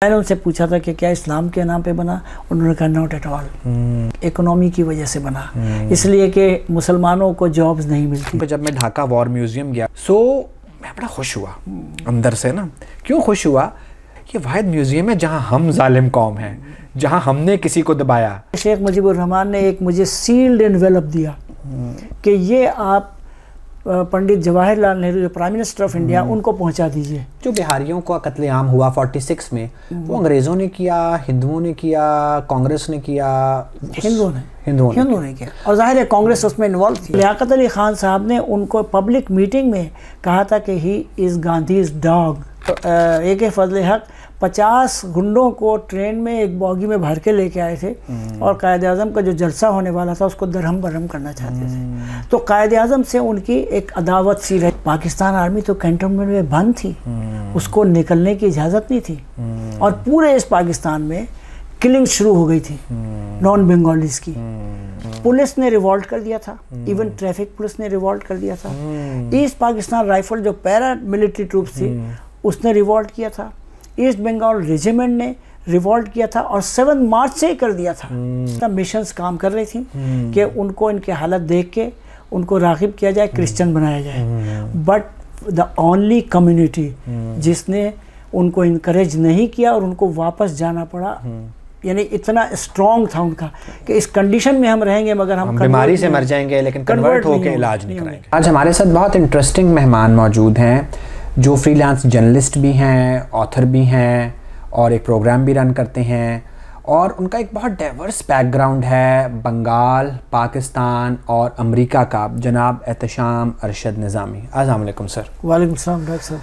मैंने उनसे पूछा था कि क्या इस्लाम के नाम पे बना, उन्होंने कहा नॉट एट ऑल, इकोनॉमी की वजह से बना, इसलिए कि मुसलमानों को जॉब्स नहीं मिलती। जब मैं ढाका वॉर म्यूजियम गया मैं बड़ा खुश हुआ अंदर से ना। क्यों खुश हुआ? ये वाहिद म्यूजियम है जहाँ हम जालिम कौम हैं, जहाँ हमने किसी को दबाया। शेख मुजीबुर रहमान ने एक मुझे सील्ड एनवेलप दिया कि ये आप पंडित जवाहरलाल नेहरू जो प्राइम मिनिस्टर ऑफ इंडिया उनको पहुंचा दीजिए। जो बिहारियों का कत्लेआम हुआ 46 में, वो अंग्रेज़ों ने किया, हिंदुओं ने किया, कांग्रेस ने किया? हिंदुओं ने किया। और जाहिर है कांग्रेस उसमें इन्वॉल्व थी। लियाकत अली खान साहब ने उनको पब्लिक मीटिंग में कहा था कि he is Gandhi's dog. AK फजल हक 50 गुंडों को ट्रेन में एक बॉगी में भर के लेके आए थे और कायद आज़म का जो जलसा होने वाला था उसको दरहम बरहम करना चाहते थे। तो कायद आज़म से उनकी एक अदावत सी रही। पाकिस्तान आर्मी तो कैंटोनमेंट में बंद थी, उसको निकलने की इजाज़त नहीं थी और पूरे इस पाकिस्तान में किलिंग शुरू हो गई थी नॉन बंगालीज की। पुलिस ने रिवॉल्ट कर दिया था, इवन ट्रैफिक पुलिस ने रिवॉल्ट कर दिया था। ईस्ट पाकिस्तान राइफल जो पैरा मिलिट्री ट्रूप्स थी उसने रिवॉल्ट किया था। ईस्ट बंगाल रेजिमेंट ने रिवॉल्ट किया था और 7 मार्च से ही कर दिया था। मिशंस काम कर रही थी कि उनको इनके हालत देख के उनको राग़िब किया जाए, क्रिश्चियन बनाया जाए। बट द ओनली कम्युनिटी जिसने उनको इनकरेज नहीं किया और उनको वापस जाना पड़ा, यानी इतना स्ट्रॉन्ग था उनका कि इस कंडीशन में हम रहेंगे मगर हम बीमारी से मर जाएंगे लेकिन कन्वर्ट होकर इलाज नहीं कराएंगे। आज हमारे साथ बहुत इंटरेस्टिंग मेहमान मौजूद हैं जो फ्रीलांस जर्नलिस्ट भी हैं, ऑथर भी हैं और एक प्रोग्राम भी रन करते हैं। और उनका एक बहुत डाइवर्स बैकग्राउंड है, बंगाल, पाकिस्तान और अमेरिका का। जनाब एहतशाम अरशद निज़ामी, अस्सलाम वालेकुम सर। वालेकुम सलाम डॉक्टर साहब।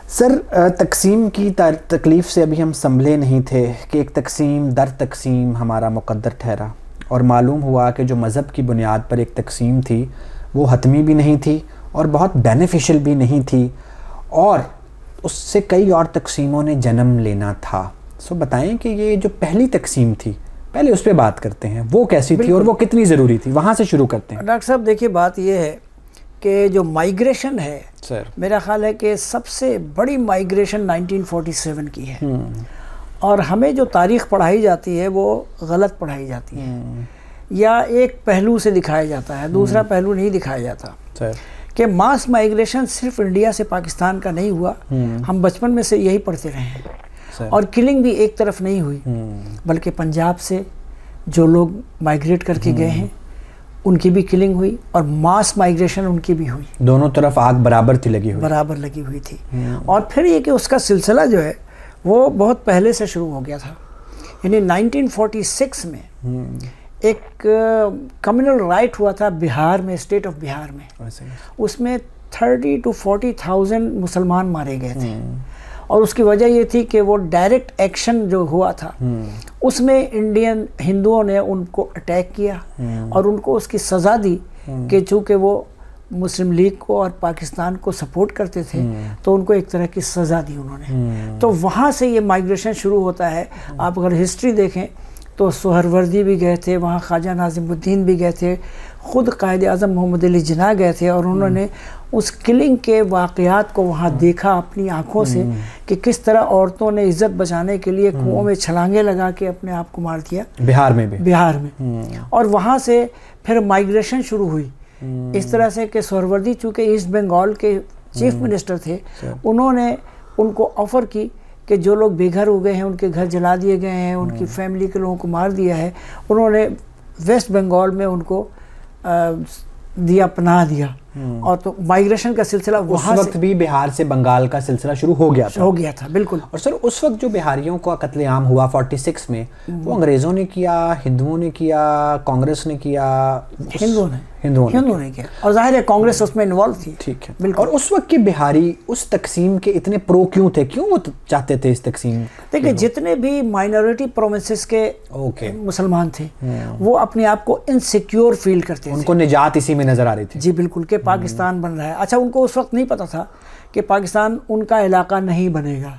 सर, तकसीम की तकलीफ़ से अभी हम संभले नहीं थे कि एक तकसीम दर तकसीम हमारा मुकद्दर ठहरा और मालूम हुआ कि जो मज़हब की बुनियाद पर एक तकसीम थी वो हतमी भी नहीं थी और बहुत बेनिफिशियल भी नहीं थी और उससे कई और तकसीमों ने जन्म लेना था। सो बताएं कि ये जो पहली तकसीम थी, पहले उस पर बात करते हैं, वो कैसी थी और वो कितनी ज़रूरी थी, वहाँ से शुरू करते हैं। डॉक्टर साहब देखिए, बात ये है कि जो माइग्रेशन है सर, मेरा मेरा ख्याल है कि सबसे बड़ी माइग्रेशन 1947 की है और हमें जो तारीख़ पढ़ाई जाती है वो गलत पढ़ाई जाती है या एक पहलू से दिखाया जाता है, दूसरा पहलू नहीं दिखाया जाता सर कि मास माइग्रेशन सिर्फ इंडिया से पाकिस्तान का नहीं हुआ। हम बचपन में से यही पढ़ते रहे हैं और किलिंग भी एक तरफ नहीं हुई बल्कि पंजाब से जो लोग माइग्रेट करके गए हैं उनकी भी किलिंग हुई और मास माइग्रेशन उनकी भी हुई। दोनों तरफ आग बराबर लगी हुई थी। और फिर ये कि उसका सिलसिला जो है वो बहुत पहले से शुरू हो गया था। यानी 1946 में एक कम्युनल राइट हुआ था बिहार में, स्टेट ऑफ बिहार में। उसमें 30 to 40,000 मुसलमान मारे गए थे और उसकी वजह ये थी कि वो डायरेक्ट एक्शन जो हुआ था उसमें इंडियन हिंदुओं ने उनको अटैक किया और उनको उसकी सज़ा दी कि चूँकि वो मुस्लिम लीग को और पाकिस्तान को सपोर्ट करते थे तो उनको एक तरह की सज़ा दी उन्होंने। तो वहाँ से ये माइग्रेशन शुरू होता है। आप अगर हिस्ट्री देखें तो सोहरवर्दी भी गए थे वहाँ, ख्वाजा नाज़िमुद्दीन भी गए थे, ख़ुद कायद आज़म मोहम्मद अली जिन्ना गए थे और उन्होंने उस किलिंग के वाक़यात को वहाँ देखा अपनी आँखों से कि किस तरह औरतों ने इज़्ज़त बचाने के लिए कुओं में छलांगे लगा के अपने आप को मार दिया। बिहार में और वहाँ से फिर माइग्रेशन शुरू हुई इस तरह से कि सोहरवर्दी चूँकि ईस्ट बंगाल के चीफ मिनिस्टर थे, उन्होंने उनको ऑफ़र की कि जो लोग बेघर हो गए हैं, उनके घर जला दिए गए हैं, उनकी फैमिली के लोगों को मार दिया है, उन्होंने वेस्ट बंगाल में उनको पनाह दिया। और तो माइग्रेशन का सिलसिला वहाँ वक्त भी बिहार से बंगाल का सिलसिला शुरू हो गया था। बिल्कुल। और सर, उस वक्त जो बिहारियों का कत्लेआम हुआ 46 में, वो अंग्रेज़ों ने किया, हिंदुओं ने किया, कांग्रेस ने किया? हिंदुओं ने किया और जाहिर है कांग्रेस उसमें इन्वॉल्व थी। ठीक है, बिल्कुल। और उस वक्त के बिहारी उस तकसीम के इतने प्रो क्यों थे? क्यों वो चाहते थे इस तकसीम? देखिए, जितने भी माइनॉरिटी प्रोविंसेस के मुसलमान थे वो अपने आप को इनसिक्योर फील करते थे। उनको निजात इसी में नजर आ रही थी। जी बिल्कुल, कि पाकिस्तान बन रहा है। अच्छा, उनको उस वक्त नहीं पता था कि पाकिस्तान उनका इलाका नहीं बनेगा।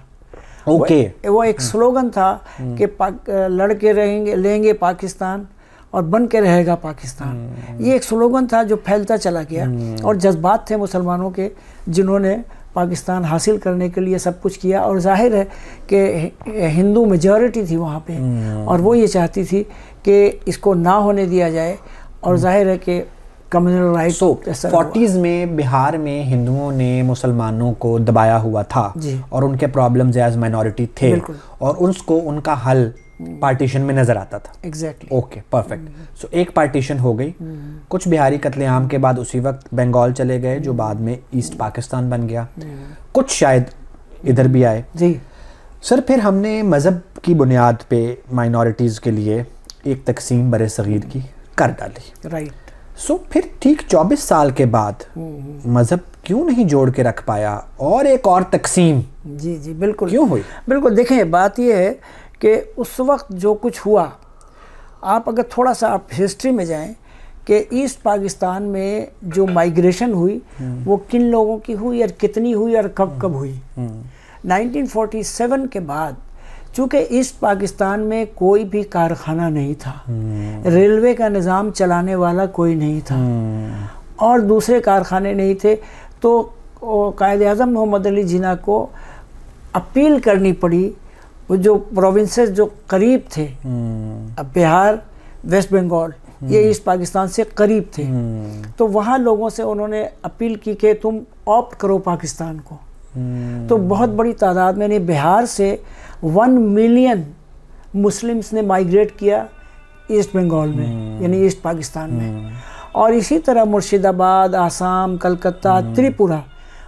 वो एक स्लोगन था कि लड़के लेंगे पाकिस्तान और बन के रहेगा पाकिस्तान। ये एक स्लोगन था जो फैलता चला गया और जज्बात थे मुसलमानों के जिन्होंने पाकिस्तान हासिल करने के लिए सब कुछ किया, और जाहिर है कि हिंदू मेजॉरिटी थी वहाँ पे और वो ये चाहती थी कि इसको ना होने दिया जाए, और जाहिर है कि कम्युनल राइट 40s में बिहार में हिंदुओं ने मुसलमानों को दबाया हुआ था और उनके प्रॉब्लम्स एज माइनॉरिटी थे और उसको उनका हल पार्टीशन में नजर आता था। एग्जैक्टली। Okay, perfect. सो एक पार्टीशन हो गई, कुछ बिहारी कत्लेआम के बाद उसी वक्त बंगाल चले गए जो बाद में ईस्ट पाकिस्तान बन गया, कुछ शायद इधर भी आए जी सर। फिर हमने मज़हब की बुनियाद पे माइनॉरिटीज़ के लिए एक तकसीम बरे सगीर की कर डाली। राइट। सो फिर ठीक 24 साल के बाद मज़हब क्यों नहीं जोड़ के रख पाया और एक और तकसीम जी जी बिल्कुल क्यों हुई? बिल्कुल, देखें बात यह है कि उस वक्त जो कुछ हुआ, आप अगर थोड़ा सा आप हिस्ट्री में जाएं कि ईस्ट पाकिस्तान में जो माइग्रेशन हुई वो किन लोगों की हुई और कितनी हुई और कब कब हुई। 1947 के बाद चूँकि ईस्ट पाकिस्तान में कोई भी कारखाना नहीं था, रेलवे का निज़ाम चलाने वाला कोई नहीं था और दूसरे कारखाने नहीं थे, तो कायद-ए-आज़म मोहम्मद अली जिन्ना को अपील करनी पड़ी। वो जो प्रोविंसेस जो करीब थे, अब बिहार, वेस्ट बंगाल, ये ईस्ट पाकिस्तान से करीब थे, तो वहाँ लोगों से उन्होंने अपील की कि तुम ऑप्ट करो पाकिस्तान को। तो बहुत बड़ी तादाद में, बिहार से 1 मिलियन मुस्लिम्स ने माइग्रेट किया ईस्ट बंगाल में, यानी ईस्ट पाकिस्तान में। और इसी तरह मुर्शिदाबाद, आसाम, कलकत्ता, त्रिपुरा,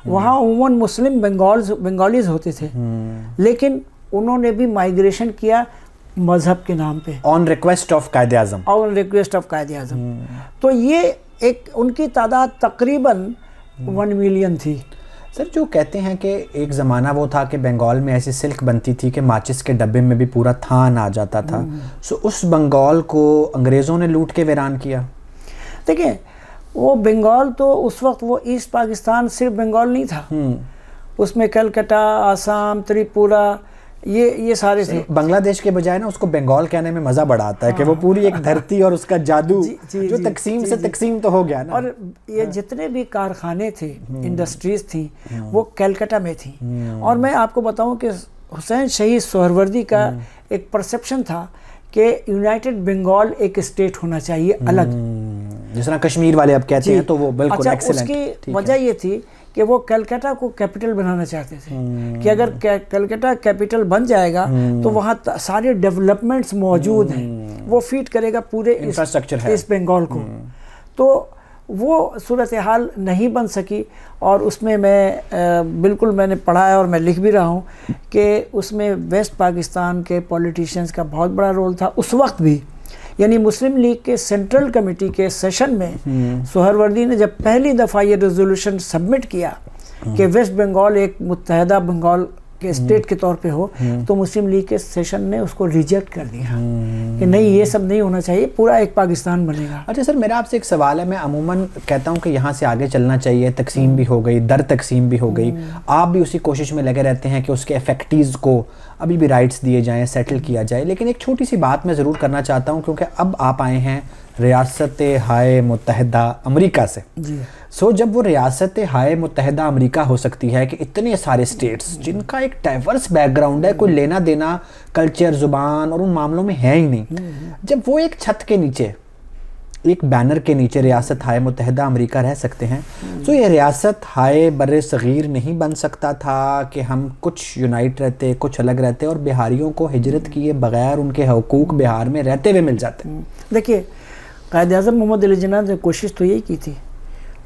वहाँ उमूमन मुस्लिम बंगालीज होते थे, लेकिन उन्होंने भी माइग्रेशन किया मज़हब के नाम पे, on request of Quaid-e-Azam. On request of Quaid-e-Azam. तो ये एक उनकी तादाद तकरीबन 1 मिलियन थी। सर, जो कहते हैं कि एक ज़माना वो था कि बंगाल में ऐसी सिल्क बनती थी कि माचिस के डब्बे में भी पूरा थान आ जाता था। सो उस बंगाल को अंग्रेज़ों ने लूट के वीरान किया। देखिए, वो बंगाल तो उस वक्त वो ईस्ट पाकिस्तान सिर्फ बंगाल नहीं था, उसमें कलकत्ता, आसाम, त्रिपुरा, ये सारे थे। बांग्लादेश के बजाय ना उसको बंगाल कहने में मज़ा बड़ा आता है कि वो पूरी एक धरती और उसका जादू जो तकसीम से तकसीम तो हो गया ना। और ये जितने भी कारखाने थे, इंडस्ट्रीज थी, वो कलकत्ता में थी। और मैं आपको बताऊं कि हुसैन शहीद सोहरवर्दी का एक परसेप्शन था कि यूनाइटेड बंगाल एक स्टेट होना चाहिए अलग, जिस तरह कश्मीर वाले अब कहते हैं, तो वो बिल्कुल एक्सीलेंट। उसकी वजह ये थी कि वो कलकत्ता को कैपिटल बनाना चाहते थे कि अगर कलकत्ता कैपिटल बन जाएगा तो वहाँ सारे डेवलपमेंट्स मौजूद हैं, वो फीड करेगा पूरे इंफ्रास्ट्रक्चर ईस्ट बंगाल को। तो वो सूरत हाल नहीं बन सकी, और उसमें मैं बिल्कुल मैंने पढ़ा है और मैं लिख भी रहा हूँ कि उसमें वेस्ट पाकिस्तान के पॉलिटिशियंस का बहुत बड़ा रोल था उस वक्त भी। यानी मुस्लिम लीग के सेंट्रल कमेटी के सेशन में सोहरवर्दी ने जब पहली दफ़ा ये रेजोल्यूशन सबमिट किया कि वेस्ट बंगाल एक मुत्तहदा बंगाल के स्टेट के तौर पे हो, तो मुस्लिम लीग के सेशन ने उसको रिजेक्ट कर दिया कि नहीं, ये सब नहीं होना चाहिए, पूरा एक पाकिस्तान बनेगा। अच्छा सर, मेरा आपसे एक सवाल है। मैं अमूमन कहता हूँ कि यहाँ से आगे चलना चाहिए, तकसीम भी हो गई, दर तकसीम भी हो गई, आप भी उसी कोशिश में लगे रहते हैं कि उसके इफेक्टिव्स को अभी भी राइट्स दिए जाएँ, सेटल किया जाए। लेकिन एक छोटी सी बात मैं ज़रूर करना चाहता हूँ, क्योंकि अब आप आए हैं रियासत हाय मुत्तहदा अमेरिका से। सो जब वो रियासत हाय मुत्तहदा अमेरिका हो सकती है कि इतने सारे स्टेट्स जिनका एक डाइवर्स बैकग्राउंड है, कोई लेना देना कल्चर, ज़ुबान और उन मामलों में है ही नहीं, जब वो एक छत के नीचे, एक बैनर के नीचे रियासत हाय मुत्तहदा अमेरिका रह सकते हैं, तो ये रियासत हाय बर्रे सगीर नहीं बन सकता था कि हम कुछ यूनाइट रहते, कुछ अलग रहते और बिहारियों को हिजरत किए बगैर उनके हकूक़ बिहार में रहते हुए मिल जाते? देखिए, कायद-ए-आज़म मोहम्मद अली जिन्ना ने कोशिश तो यही की थी,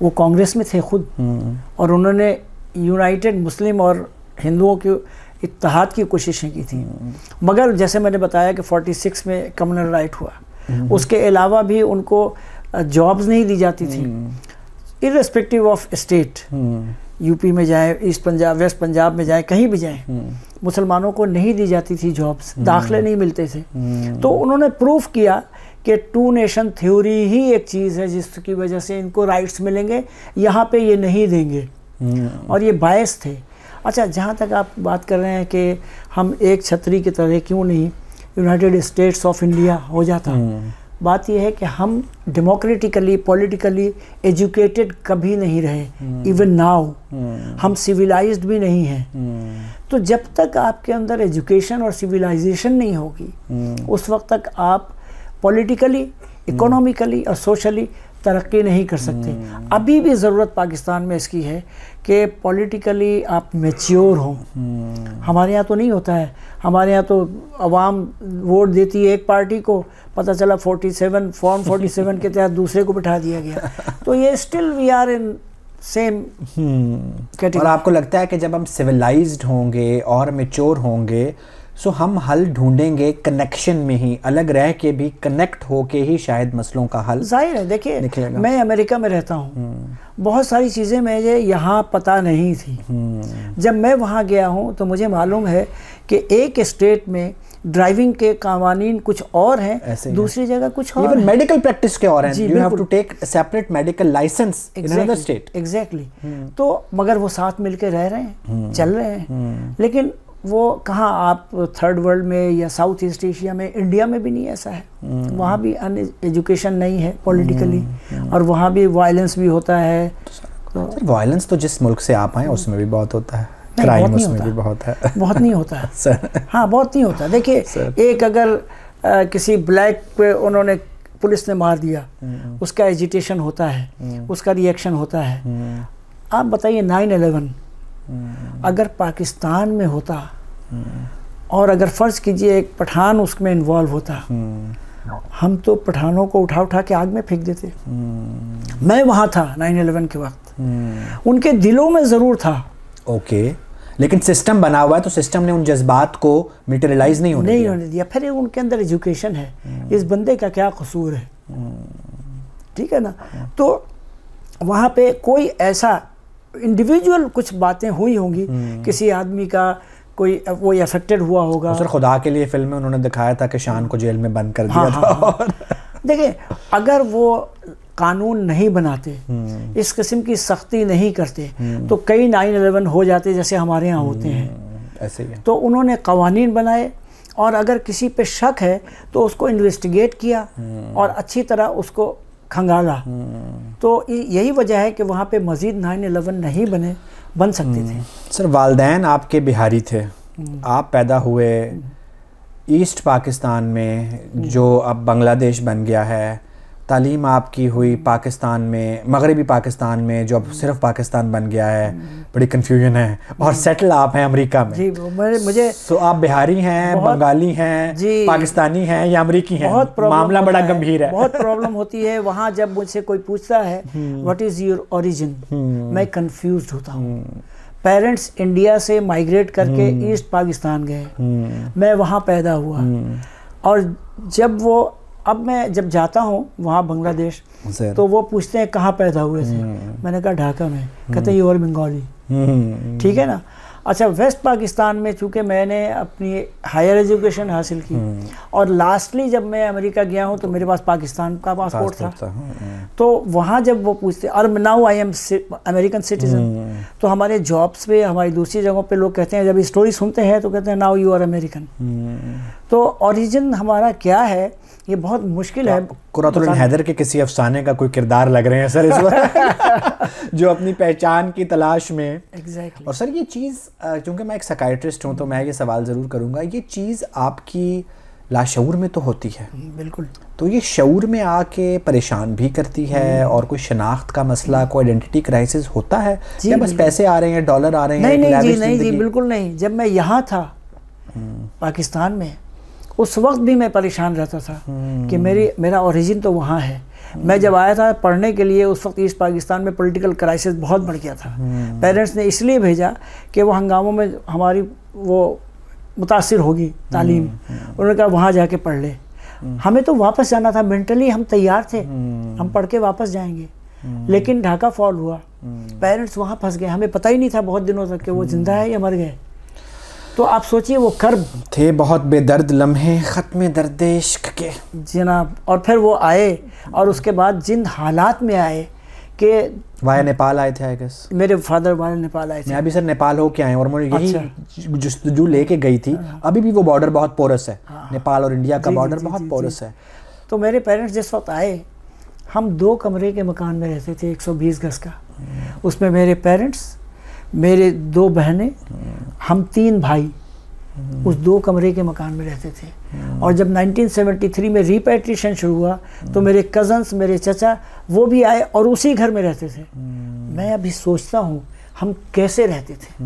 वो कांग्रेस में थे खुद, और उन्होंने यूनाइटेड मुस्लिम और हिंदुओं के इत्तेहाद की कोशिशें की थी। मगर जैसे मैंने बताया कि 46 में कम्युनल राइट हुआ, उसके अलावा भी उनको जॉब्स नहीं दी जाती थी, इर्रेस्पेक्टिव ऑफ स्टेट। यूपी में जाएं, ईस्ट पंजाब, वेस्ट पंजाब में जाएं, कहीं भी जाएं, मुसलमानों को नहीं दी जाती थी जॉब्स, दाखिले नहीं मिलते थे। तो उन्होंने प्रूफ किया कि 2 नेशन थ्योरी ही एक चीज़ है जिसकी वजह से इनको राइट्स मिलेंगे, यहाँ पे ये नहीं देंगे, और ये बायस थे। अच्छा, जहाँ तक आप बात कर रहे हैं कि हम एक छतरी की तरह क्यों नहीं यूनाइटेड स्टेट्स ऑफ इंडिया हो जाता, बात यह है कि हम डेमोक्रेटिकली पॉलिटिकली एजुकेटेड कभी नहीं रहे, इवन नाउ हम सिविलाइज्ड भी नहीं हैं। तो जब तक आपके अंदर एजुकेशन और सिविलाइजेशन नहीं होगी उस वक्त तक आप पॉलिटिकली, इकोनॉमिकली और सोशली तरक्की नहीं कर सकते। अभी भी ज़रूरत पाकिस्तान में इसकी है कि पॉलिटिकली आप मैच्योर हों। हमारे यहाँ तो नहीं होता है, हमारे यहाँ तो अवाम वोट देती है एक पार्टी को, पता चला 47 फॉर्म 47 के तहत दूसरे को बिठा दिया गया। तो ये still we are in same category. और आपको लगता है कि जब हम सिविलाइज्ड होंगे और मैच्योर होंगे सो हम हल ढूंढेंगे कनेक्शन में ही, अलग रह के भी कनेक्ट होके ही शायद मसलों का हल जाहिर है। देखिए मैं अमेरिका में रहता हूँ, बहुत सारी चीज़ें मुझे यहाँ पता नहीं थी। जब मैं वहाँ गया हूँ तो मुझे मालूम है कि एक स्टेट में ड्राइविंग के कानून कुछ और हैं, दूसरी जगह कुछ और, इवन मेडिकल प्रैक्टिस के और हैं। You have to take separate medical licence in another state. Exactly. तो मगर वो साथ मिलके रह रहे हैं, चल रहे हैं। लेकिन वो कहाँ आप थर्ड वर्ल्ड में या साउथ ईस्ट एशिया में, इंडिया में भी नहीं ऐसा है। वहाँ भी एजुकेशन नहीं है पॉलिटिकली, और वहाँ भी वायलेंस भी होता है। तो वायलेंस तो जिस मुल्क से आप आए उसमें भी बहुत होता है, क्राइम उसमें भी बहुत है। बहुत नहीं होता है सर। हाँ, बहुत नहीं होता। देखिए एक अगर किसी ब्लैक पे उन्होंने पुलिस ने मार दिया, उसका एजिटेशन होता है, उसका रिएक्शन होता है। आप बताइए 9/11 अगर पाकिस्तान में होता और अगर फ़र्ज़ कीजिए एक पठान उसमें इन्वॉल्व होता, हम तो पठानों को उठा उठा के आग में फेंक देते। मैं वहाँ था 9/11 के वक्त, उनके दिलों में ज़रूर था। ओके, लेकिन सिस्टम बना हुआ है तो सिस्टम ने उन जज्बात को मटेरियलाइज नहीं होने दिया। फिर उनके अंदर एजुकेशन है, इस बंदे का क्या कसूर है, ठीक है ना। तो वहाँ पे कोई ऐसा इंडिविजुअल कुछ बातें हुई होंगी, किसी आदमी का कोई वो अफेक्टेड हुआ होगा। सर खुदा के लिए फिल्म में उन्होंने दिखाया था कि शान को जेल में बंद कर दिया था। देखिए अगर वो कानून नहीं बनाते, इस किस्म की सख्ती नहीं करते, तो कई 9/11 हो जाते जैसे हमारे यहाँ होते हैं। ऐसे ही तो उन्होंने कवानीन बनाए, और अगर किसी पे शक है तो उसको इन्वेस्टिगेट किया और अच्छी तरह उसको खंगाला। तो यही वजह है कि वहाँ पे मज़ीद 9/11 नहीं बन सकते थे। सर वालदैन आपके बिहारी थे, आप पैदा हुए ईस्ट पाकिस्तान में जो अब बांग्लादेश बन गया है, तालीम आपकी हुई पाकिस्तान में, मगरबी पाकिस्तान में जो अब सिर्फ पाकिस्तान बन गया है, बड़ी कन्फ्यूजन है, और सेटल आप हैं अमेरिका में। जी, मुझे तो आप बिहारी हैं, बंगाली हैं, पाकिस्तानी हैं या अमेरिकी हैं? मामला बड़ा गंभीर है। बहुत प्रॉब्लम होती है वहाँ। जब मुझसे कोई पूछता है व्हाट इज़ योर ओरिजिन, मैं कंफ्यूज्ड होता हूँ। पेरेंट्स इंडिया से माइग्रेट करके ईस्ट पाकिस्तान गए, मैं वहाँ पैदा हुआ, और अब मैं जब जाता हूँ वहाँ बांग्लादेश तो वो पूछते हैं कहाँ पैदा हुए थे, मैंने कहा ढाका में, कहते हैं यू आर बंगाली, ठीक है ना। अच्छा, वेस्ट पाकिस्तान में चूँकि मैंने अपनी हायर एजुकेशन हासिल की और लास्टली जब मैं अमेरिका गया हूँ तो मेरे पास पाकिस्तान का पासपोर्ट था। तो वहाँ जब वो पूछते, और now I am American citizen, तो हमारे जॉब्स पे, हमारी दूसरी जगहों पे लोग कहते हैं, जब स्टोरी सुनते हैं तो कहते हैं नाउ यू आर अमेरिकन। तो ओरिजिन हमारा क्या है ये बहुत मुश्किल है। कुरातुल हैदर के किसी अफसाने का कोई किरदार लग रहे हैं सर इस वक्त जो अपनी पहचान की तलाश में। Exactly. और सर ये चीज़, क्योंकि मैं एक साइकियाट्रिस्ट हूँ तो मैं ये सवाल ज़रूर करूँगा, ये चीज़ आपकी लाशऊर में तो होती है, बिल्कुल, तो ये शऊर में आके परेशान भी करती है, और कोई शनाख्त का मसला, कोई आइडेंटिटी क्राइसिस होता है, या बस पैसे आ रहे हैं, डॉलर आ रहे हैं? नहीं जी, बिल्कुल नहीं। जब मैं यहाँ था पाकिस्तान में, उस वक्त भी मैं परेशान रहता था कि मेरा ओरिजिन तो वहाँ है। मैं जब आया था पढ़ने के लिए उस वक्त ईस्ट पाकिस्तान में पॉलिटिकल क्राइसिस बहुत बढ़ गया था। पेरेंट्स ने इसलिए भेजा कि वो हंगामों में हमारी वो मुतासिर होगी तालीम, उन्होंने कहा वहाँ जाके पढ़ ले। हमें तो वापस जाना था, मेंटली हम तैयार थे, हम पढ़ के वापस जाएंगे, लेकिन ढाका फॉल हुआ, पेरेंट्स वहाँ फंस गए, हमें पता ही नहीं था बहुत दिनों तक कि वो जिंदा है या मर गए। तो आप सोचिए वो कर्ब थे, बहुत बेदर्द लम्हे ख़त्म दर्द इश्क के जनाब। और फिर वो आए, और उसके बाद जिन हालात में आए कि वाया नेपाल आए थे, आई गेस मेरे फादर वाले नेपाल आए थे। मैं अभी सर नेपाल हो के आए, और मुझे यही जस्तजू लेके गई थी। अभी भी वो बॉर्डर बहुत पोरस है, नेपाल और इंडिया का बॉर्डर बहुत पोरस है। तो मेरे पेरेंट्स जिस वक्त आए, हम 2 कमरे के मकान में रहते थे, 120 गज का। उसमें मेरे पेरेंट्स, मेरे 2 बहनें, हम 3 भाई उस 2 कमरे के मकान में रहते थे। और जब 1973 में रिपैट्रिएशन शुरू हुआ तो मेरे कज़न्स, मेरे चचा, वो भी आए और उसी घर में रहते थे। मैं अभी सोचता हूँ हम कैसे रहते थे।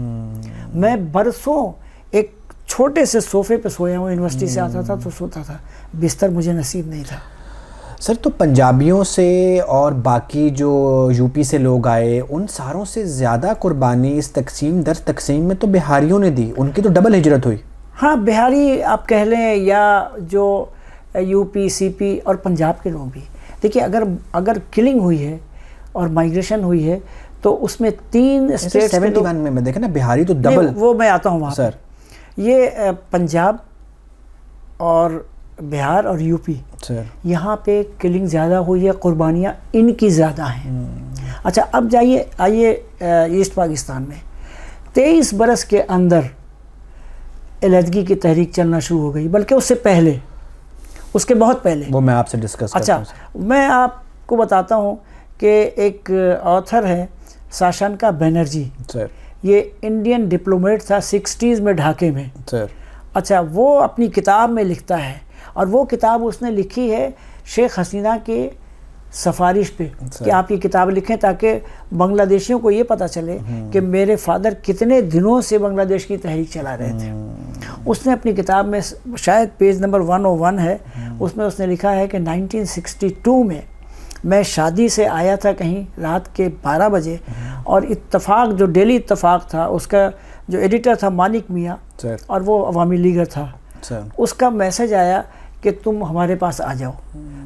मैं बरसों एक छोटे से सोफे पे सोया हूँ, यूनिवर्सिटी से आता था तो सोता था, बिस्तर मुझे नसीब नहीं था। सर, तो पंजाबियों से और बाकी जो यूपी से लोग आए, उन सारों से ज़्यादा कुर्बानी इस तकसीम दर तकसीम में तो बिहारियों ने दी, उनकी तो डबल हिजरत हुई। हाँ, बिहारी आप कह लें या जो यूपी, सीपी और पंजाब के लोग भी। देखिए, अगर किलिंग हुई है और माइग्रेशन हुई है तो उसमें 3 स्टेट 71 में मैं देखे ना, बिहारी तो डबल। वो मैं आता हूँ वहाँ सर। ये पंजाब और बिहार और यूपी, यहाँ पे किलिंग ज़्यादा हुई है, कुर्बानियाँ इनकी ज़्यादा हैं। अच्छा, अब आइए ईस्ट पाकिस्तान में 23 बरस के अंदर अलहदगी की तहरीक चलना शुरू हो गई, बल्कि उससे पहले, उसके बहुत पहले। वो मैं आपसे डिस्कस करता हूँ। मैं आपको बताता हूँ कि एक ऑथर है शाशांका बनर्जी सर, ये इंडियन डिप्लोमेट था 60s में ढाके में सर। अच्छा, वो अपनी किताब में लिखता है, और वो किताब उसने लिखी है शेख हसीना के सफारिश पे कि आप ये किताब लिखें ताकि बांग्लादेशियों को ये पता चले कि मेरे फादर कितने दिनों से बांग्लादेश की तहरीक चला रहे थे। उसने अपनी किताब में, शायद पेज नंबर 101 है, उसमें उसने लिखा है कि 1962 में मैं शादी से आया था कहीं रात के 12 बजे, और इत्तफाक, जो डेली इत्तफाक था, उसका जो एडिटर था मानिक मियाँ, और वो अवामी लीगर था, उसका मैसेज आया कि तुम हमारे पास आ जाओ।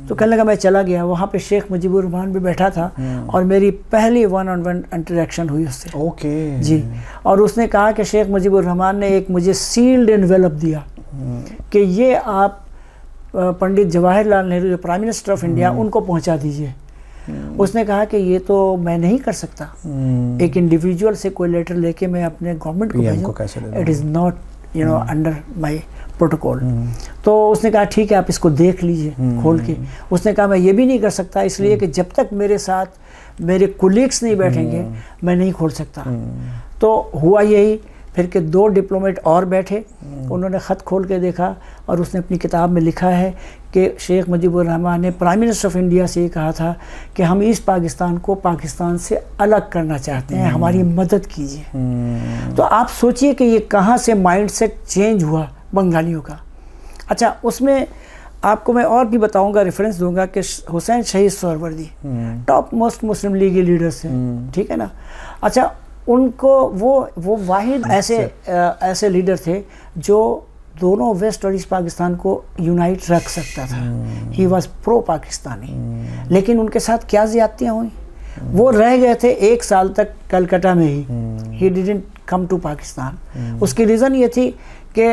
तो कहने लगा, मैं चला गया। वहाँ पे शेख मुजीबुर रहमान भी बैठा था और मेरी पहली 1-on-1 इंटरेक्शन हुई उससे। ओके जी। और उसने कहा कि शेख मुजीबुर रहमान ने एक मुझे सील्ड एनवेलप दिया कि ये आप पंडित जवाहरलाल नेहरू, जो प्राइम मिनिस्टर ऑफ इंडिया, उनको पहुँचा दीजिए। उसने कहा कि ये तो मैं नहीं कर सकता, एक इंडिविजुअल से कोई लेटर लेके मैं अपने गवर्नमेंट को भेजूं, it is not under my protocol. तो उसने कहा ठीक है, आप इसको देख लीजिए खोल के। उसने कहा मैं ये भी नहीं कर सकता, इसलिए कि जब तक मेरे साथ मेरे कोलीग्स नहीं बैठेंगे मैं नहीं खोल सकता। तो हुआ यही, फिर के 2 डिप्लोमेट और बैठे, उन्होंने ख़त खोल के देखा, और उसने अपनी किताब में लिखा है कि शेख मुजीबुर रहमान ने प्राइम मिनिस्टर ऑफ इंडिया से ये कहा था कि हम ईस्ट पाकिस्तान को पाकिस्तान से अलग करना चाहते हैं, हमारी मदद कीजिए। तो आप सोचिए कि ये कहाँ से माइंडसेट चेंज हुआ बंगालियों का। अच्छा, उसमें आपको मैं और भी बताऊंगा, रेफरेंस दूंगा कि हुसैन शहीद सोहरावर्दी टॉप मोस्ट मुस्लिम लीग लीडर्स हैं, ठीक है ना। अच्छा, उनको वो वाहिद ऐसे लीडर थे जो दोनों वेस्ट और ईस्ट पाकिस्तान को यूनाइट रख सकता था। He was pro Pakistani. लेकिन उनके साथ क्या ज़्यादतियाँ हुई, वो रह गए थे 1 साल तक कलकत्ता में ही डिडंट कम टू पाकिस्तान। उसकी रीज़न ये थी कि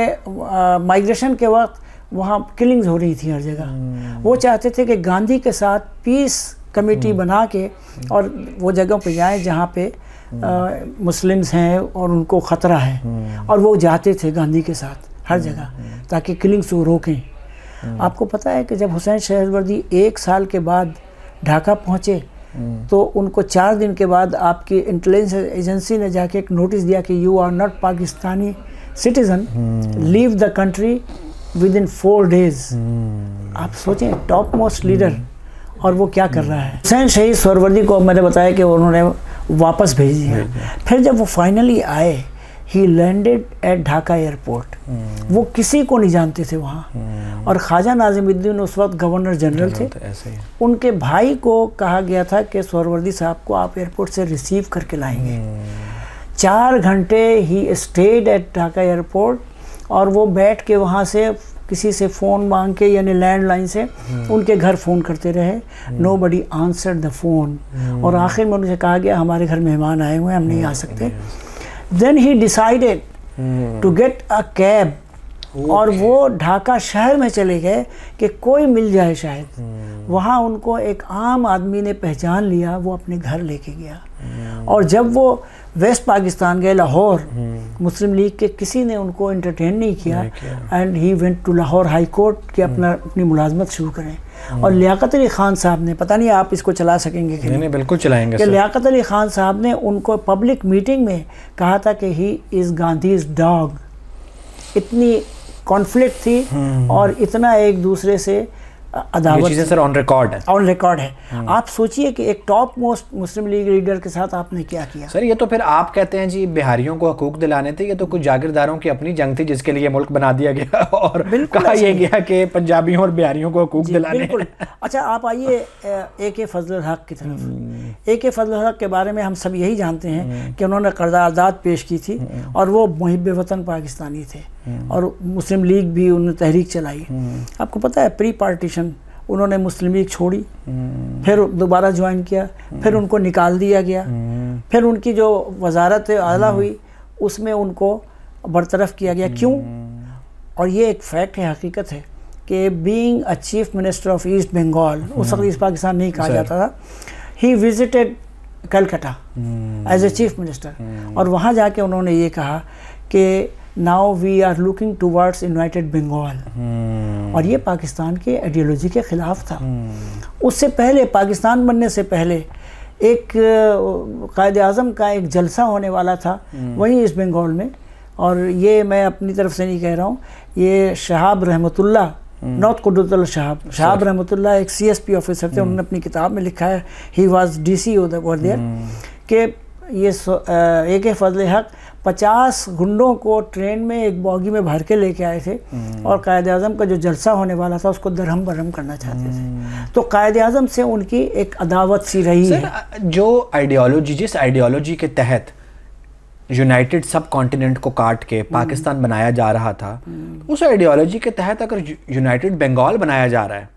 माइग्रेशन के वक्त वहाँ किलिंग्स हो रही थी हर जगह। वो चाहते थे कि गांधी के साथ पीस कमेटी बना के और वो जगहों पे जाएं जहाँ पे मुस्लिम्स हैं और उनको ख़तरा है, और वो जाते थे गांधी के साथ हर जगह ताकि किलिंग्स को रोकें। आपको पता है कि जब हुसैन सोहरावर्दी 1 साल के बाद ढाका पहुँचे तो उनको 4 दिन के बाद आपकी इंटेलिजेंस एजेंसी ने जाके एक नोटिस दिया कि you are not Pakistani citizen, leave the country within 4 days. आप सोचें, टॉप मोस्ट लीडर, और वो क्या कर रहा है। हुसैन शहीद सोहरावर्दी को मैंने बताया कि उन्होंने वापस भेज दिया। फिर जब वो फाइनली आए, ही लैंडेड एट ढाका एयरपोर्ट। वो किसी को नहीं जानते थे वहाँ, और ख्वाजा नाज़िमुद्दीन उस वक्त गवर्नर जनरल थे। उनके भाई को कहा गया था कि सोहरावर्दी साहब को आप एयरपोर्ट से रिसीव करके लाएंगे। 4 घंटे he stayed at Dhaka airport, और वो बैठ के वहाँ से किसी से फ़ोन मांग के, यानी लैंडलाइन से उनके घर फ़ोन करते रहे। नोबडी आंसर्ड द फ़ोन, और आखिर में उनसे कहा गया हमारे घर मेहमान आए हुए हैं, हम नहीं आ सकते। Then he decided to get a cab, और वो ढाका शहर में चले गए कि कोई मिल जाए शायद। वहाँ उनको एक आम आदमी ने पहचान लिया, वो अपने घर लेके गया। और जब वो वेस्ट पाकिस्तान गए, लाहौर, मुस्लिम लीग के किसी ने उनको एंटरटेन नहीं किया and he went to Lahore high court कि अपनी मुलाजमत शुरू करें। और लियाकत अली खान साहब ने, पता नहीं आप इसको चला सकेंगे कि नहीं, बिल्कुल चलाएंगे, कि लियाकत अली खान साहब ने उनको पब्लिक मीटिंग में कहा था कि ही इज़ गांधीज डॉग। इतनी कॉन्फ्लिक्ट थी और इतना एक दूसरे से अदावत, सर ऑन रिकॉर्ड है, ऑन रिकॉर्ड है। आप सोचिए कि एक टॉप मोस्ट मुस्लिम लीग लीडर के साथ आपने क्या किया। सर ये तो फिर आप कहते हैं जी बिहारियों को हकूक दिलाने थे, ये तो कुछ जागीरदारों की अपनी जंग थी जिसके लिए मुल्क बना दिया गया और कहा यह गया कि पंजाबियों और बिहारियों को हकूक दिलाने। बिल्कुल। अच्छा आप आइए AK फजल हक की तरफ। AK फजल हक के बारे में हम सब यही जानते हैं कि उन्होंने कर्ज़दाद पेश की थी और वो मुहिब वतन पाकिस्तानी थे और मुस्लिम लीग भी उन्होंने तहरीक चलाई। आपको पता है प्री पार्टीशन उन्होंने मुस्लिम लीग छोड़ी, फिर दोबारा ज्वाइन किया, फिर उनको निकाल दिया गया, फिर उनकी जो वजारत आला हुई उसमें उनको बरतरफ किया गया। क्यों? और ये एक फैक्ट है, हकीकत है कि being a chief minister of east Bengal, उस वक्त ईस्ट पाकिस्तान नहीं कहा जाता था, he visited Calcutta as a chief minister और वहाँ जाके उन्होंने ये कहा कि now we are looking towards united Bengal. और ये पाकिस्तान के आइडियोलॉजी के ख़िलाफ़ था। उससे पहले, पाकिस्तान बनने से पहले एक कायद आज़म का एक जलसा होने वाला था वहीं ईस्ट बंगाल में, और ये मैं अपनी तरफ से नहीं कह रहा हूँ, ये शहाब रहमतुल्लाह, नॉर्थ कुद्दुतुल्लाह शहाब रहमतुल्लाह एक CSP ऑफिसर थे, उन्होंने अपनी किताब में लिखा है, he was DC over there, कि ये AK फजल हक 50 गुंडों को ट्रेन में एक बॉगी में भर के लेके आए थे और कायद आज़म का जो जलसा होने वाला था उसको दरहम बरहम करना चाहते थे। तो कायद आज़म से उनकी एक अदावत सी रही है। जो आइडियोलॉजी, जिस आइडियोलॉजी के तहत यूनाइटेड सब कॉन्टिनेंट को काट के पाकिस्तान बनाया जा रहा था, उस आइडियोलॉजी के तहत अगर यूनाइटेड बंगाल बनाया जा रहा है,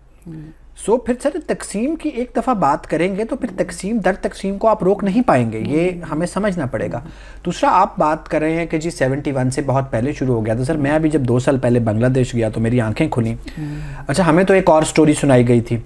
सो फिर सर तकसीम की एक दफ़ा बात करेंगे तो फिर तकसीम दर तकसीम को आप रोक नहीं पाएंगे, ये हमें समझना पड़ेगा। दूसरा, आप बात कर रहे हैं कि जी 71 से बहुत पहले शुरू हो गया था। सर मैं अभी जब 2 साल पहले बांग्लादेश गया तो मेरी आंखें खुली। अच्छा, हमें तो एक और स्टोरी सुनाई गई थी।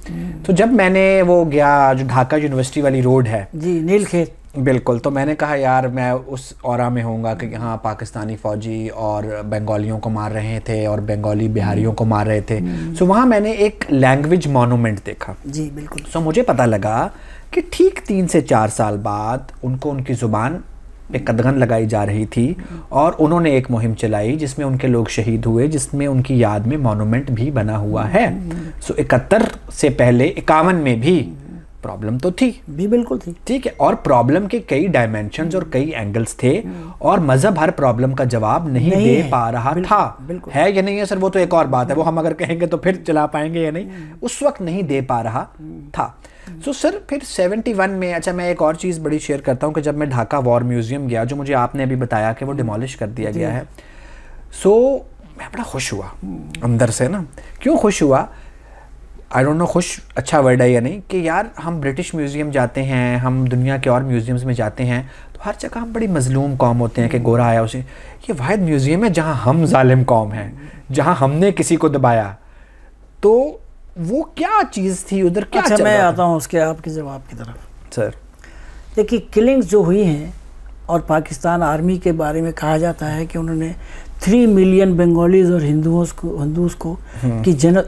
तो जब मैंने वो गया, जो ढाका यूनिवर्सिटी वाली रोड है जी, नीलखेत, बिल्कुल, तो मैंने कहा यार मैं उस औरा में होऊंगा कि हाँ पाकिस्तानी फ़ौजी और बंगालियों को मार रहे थे और बंगाली बिहारियों को मार रहे थे। सो वहाँ मैंने एक लैंग्वेज मॉन्यूमेंट देखा। जी बिल्कुल। सो मुझे पता लगा कि ठीक 3 से 4 साल बाद उनको उनकी ज़ुबान पे कदगन लगाई जा रही थी और उन्होंने एक मुहिम चलाई जिसमें उनके लोग शहीद हुए, जिसमें उनकी याद में मॉन्यूमेंट भी बना हुआ है। सो 71 से पहले 51 में भी प्रॉब्लम तो थी भी, बिल्कुल थी, ठीक है, और प्रॉब्लम के कई डायमेंशंस और कई एंगल्स थे और मजहब हर प्रॉब्लम का जवाब नहीं दे पा रहा था। है या नहीं है सर, वो तो एक और बात है, वो हम अगर कहेंगे तो फिर चला पाएंगे या नहीं, उस वक्त नहीं दे पा रहा था। सो सर फिर 71 में, अच्छा मैं एक और चीज़ बड़ी शेयर करता हूँ कि जब मैं ढाका वॉर म्यूजियम गया, जो मुझे आपने अभी बताया कि वो डिमोलिश कर दिया गया है, सो मैं बड़ा खुश हुआ अंदर से ना। क्यों खुश हुआ? आई डोंट नो खुश अच्छा वर्ड है या नहीं, कि यार हम ब्रिटिश म्यूज़ियम जाते हैं, हम दुनिया के और म्यूज़ियम्स में जाते हैं तो हर जगह हम बड़ी मजलूम कौम होते हैं कि गोरा आया उसे। ये वाहिद म्यूज़ियम है जहाँ हम जालिम कौम हैं, जहाँ हमने किसी को दबाया। तो वो क्या चीज़ थी उधर, क्या? अच्छा मैं आता हूँ उसके आपके जवाब की तरफ। सर देखिए, किलिंग्स जो हुई हैं और पाकिस्तान आर्मी के बारे में कहा जाता है कि उन्होंने 3 मिलियन बंगालीज और हिंदुओं को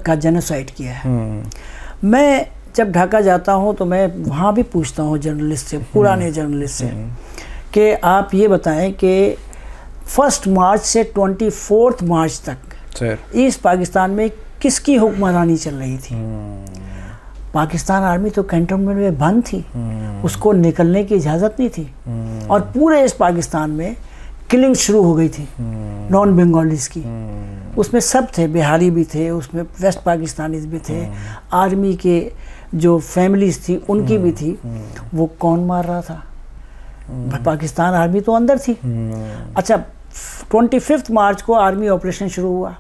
का जेनोसाइड किया है। मैं जब ढाका जाता हूँ तो मैं वहाँ भी पूछता हूँ जर्नलिस्ट से, पुराने जर्नलिस्ट से, कि आप ये बताएं कि 1 मार्च से 24 मार्च तक ईस्ट पाकिस्तान में किसकी हुक्मरानी चल रही थी? पाकिस्तान आर्मी तो कैंटोनमेंट में बंद थी, उसको निकलने की इजाज़त नहीं थी और पूरे ईस्ट पाकिस्तान में किलिंग शुरू हो गई थी नॉन बंगालीज की। उसमें सब थे, बिहारी भी थे, उसमें वेस्ट पाकिस्तानीज भी थे, आर्मी के जो फैमिलीज थी उनकी भी थी। वो कौन मार रहा था? पाकिस्तान आर्मी तो अंदर थी। अच्छा, 25 मार्च को आर्मी ऑपरेशन शुरू हुआ।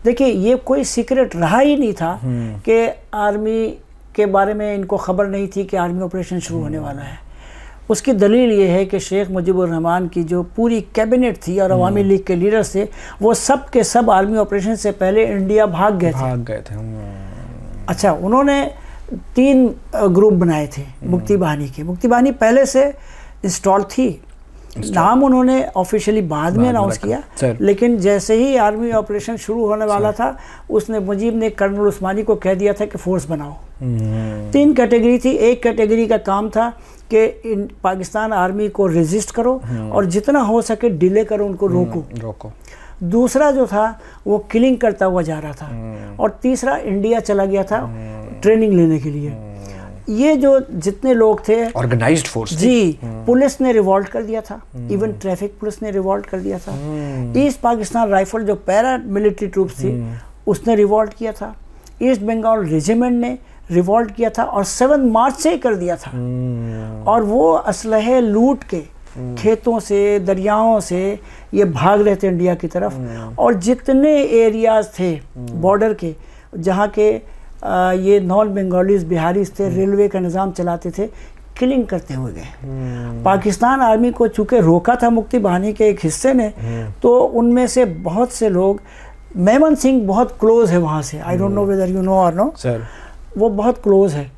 देखिए, ये कोई सीक्रेट रहा ही नहीं था कि आर्मी के बारे में इनको खबर नहीं थी कि आर्मी ऑपरेशन शुरू होने वाला है। उसकी दलील ये है कि शेख मुजीबुर रहमान की जो पूरी कैबिनेट थी और अवामी लीग के लीडर्स थे, वो सब के सब आर्मी ऑपरेशन से पहले इंडिया भाग गए थे। अच्छा, उन्होंने 3 ग्रुप बनाए थे मुक्ति बाहिनी के। मुक्ति बाहिनी पहले से इंस्टॉल थी नाम उन्होंने ऑफिशियली बाद में अनाउंस किया, लेकिन जैसे ही आर्मी ऑपरेशन शुरू होने वाला था उसने मुजीब ने कर्नल उस्मानी को कह दिया था कि फोर्स बनाओ। 3 कैटेगरी थी। एक कैटेगरी का काम था कि पाकिस्तान आर्मी को रेजिस्ट करो और जितना हो सके डिले करो, उनको रोको। दूसरा जो था वो किलिंग करता हुआ जा रहा था, और तीसरा इंडिया चला गया था ट्रेनिंग लेने के लिए। ये जो जितने लोग थे ऑर्गेनाइज्ड फोर्स जी, पुलिस ने रिवॉल्ट कर दिया था, इवन ट्रैफिक पुलिस ने रिवॉल्ट कर दिया था। ईस्ट पाकिस्तान राइफल जो पैरा मिलिट्री ट्रूप्स थी उसने रिवॉल्ट किया था। ईस्ट बंगाल रेजिमेंट ने रिवॉल्ट किया था और 7 मार्च से ही कर दिया था। और वो असलहे लूट के खेतों से, दरियाओं से ये भाग रहे थे इंडिया की तरफ। और जितने एरियाज थे बॉर्डर के जहाँ के ये नॉन बंगालीज बिहारीज थे, रेलवे का निज़ाम चलाते थे, किलिंग करते हुए गए। पाकिस्तान आर्मी को चूँकि रोका था मुक्ति बाहिनी के एक हिस्से ने, तो उनमें से बहुत से लोग, मेमन सिंह बहुत क्लोज है वहाँ से, I don't know whether you know और नो सर, वो बहुत क्लोज है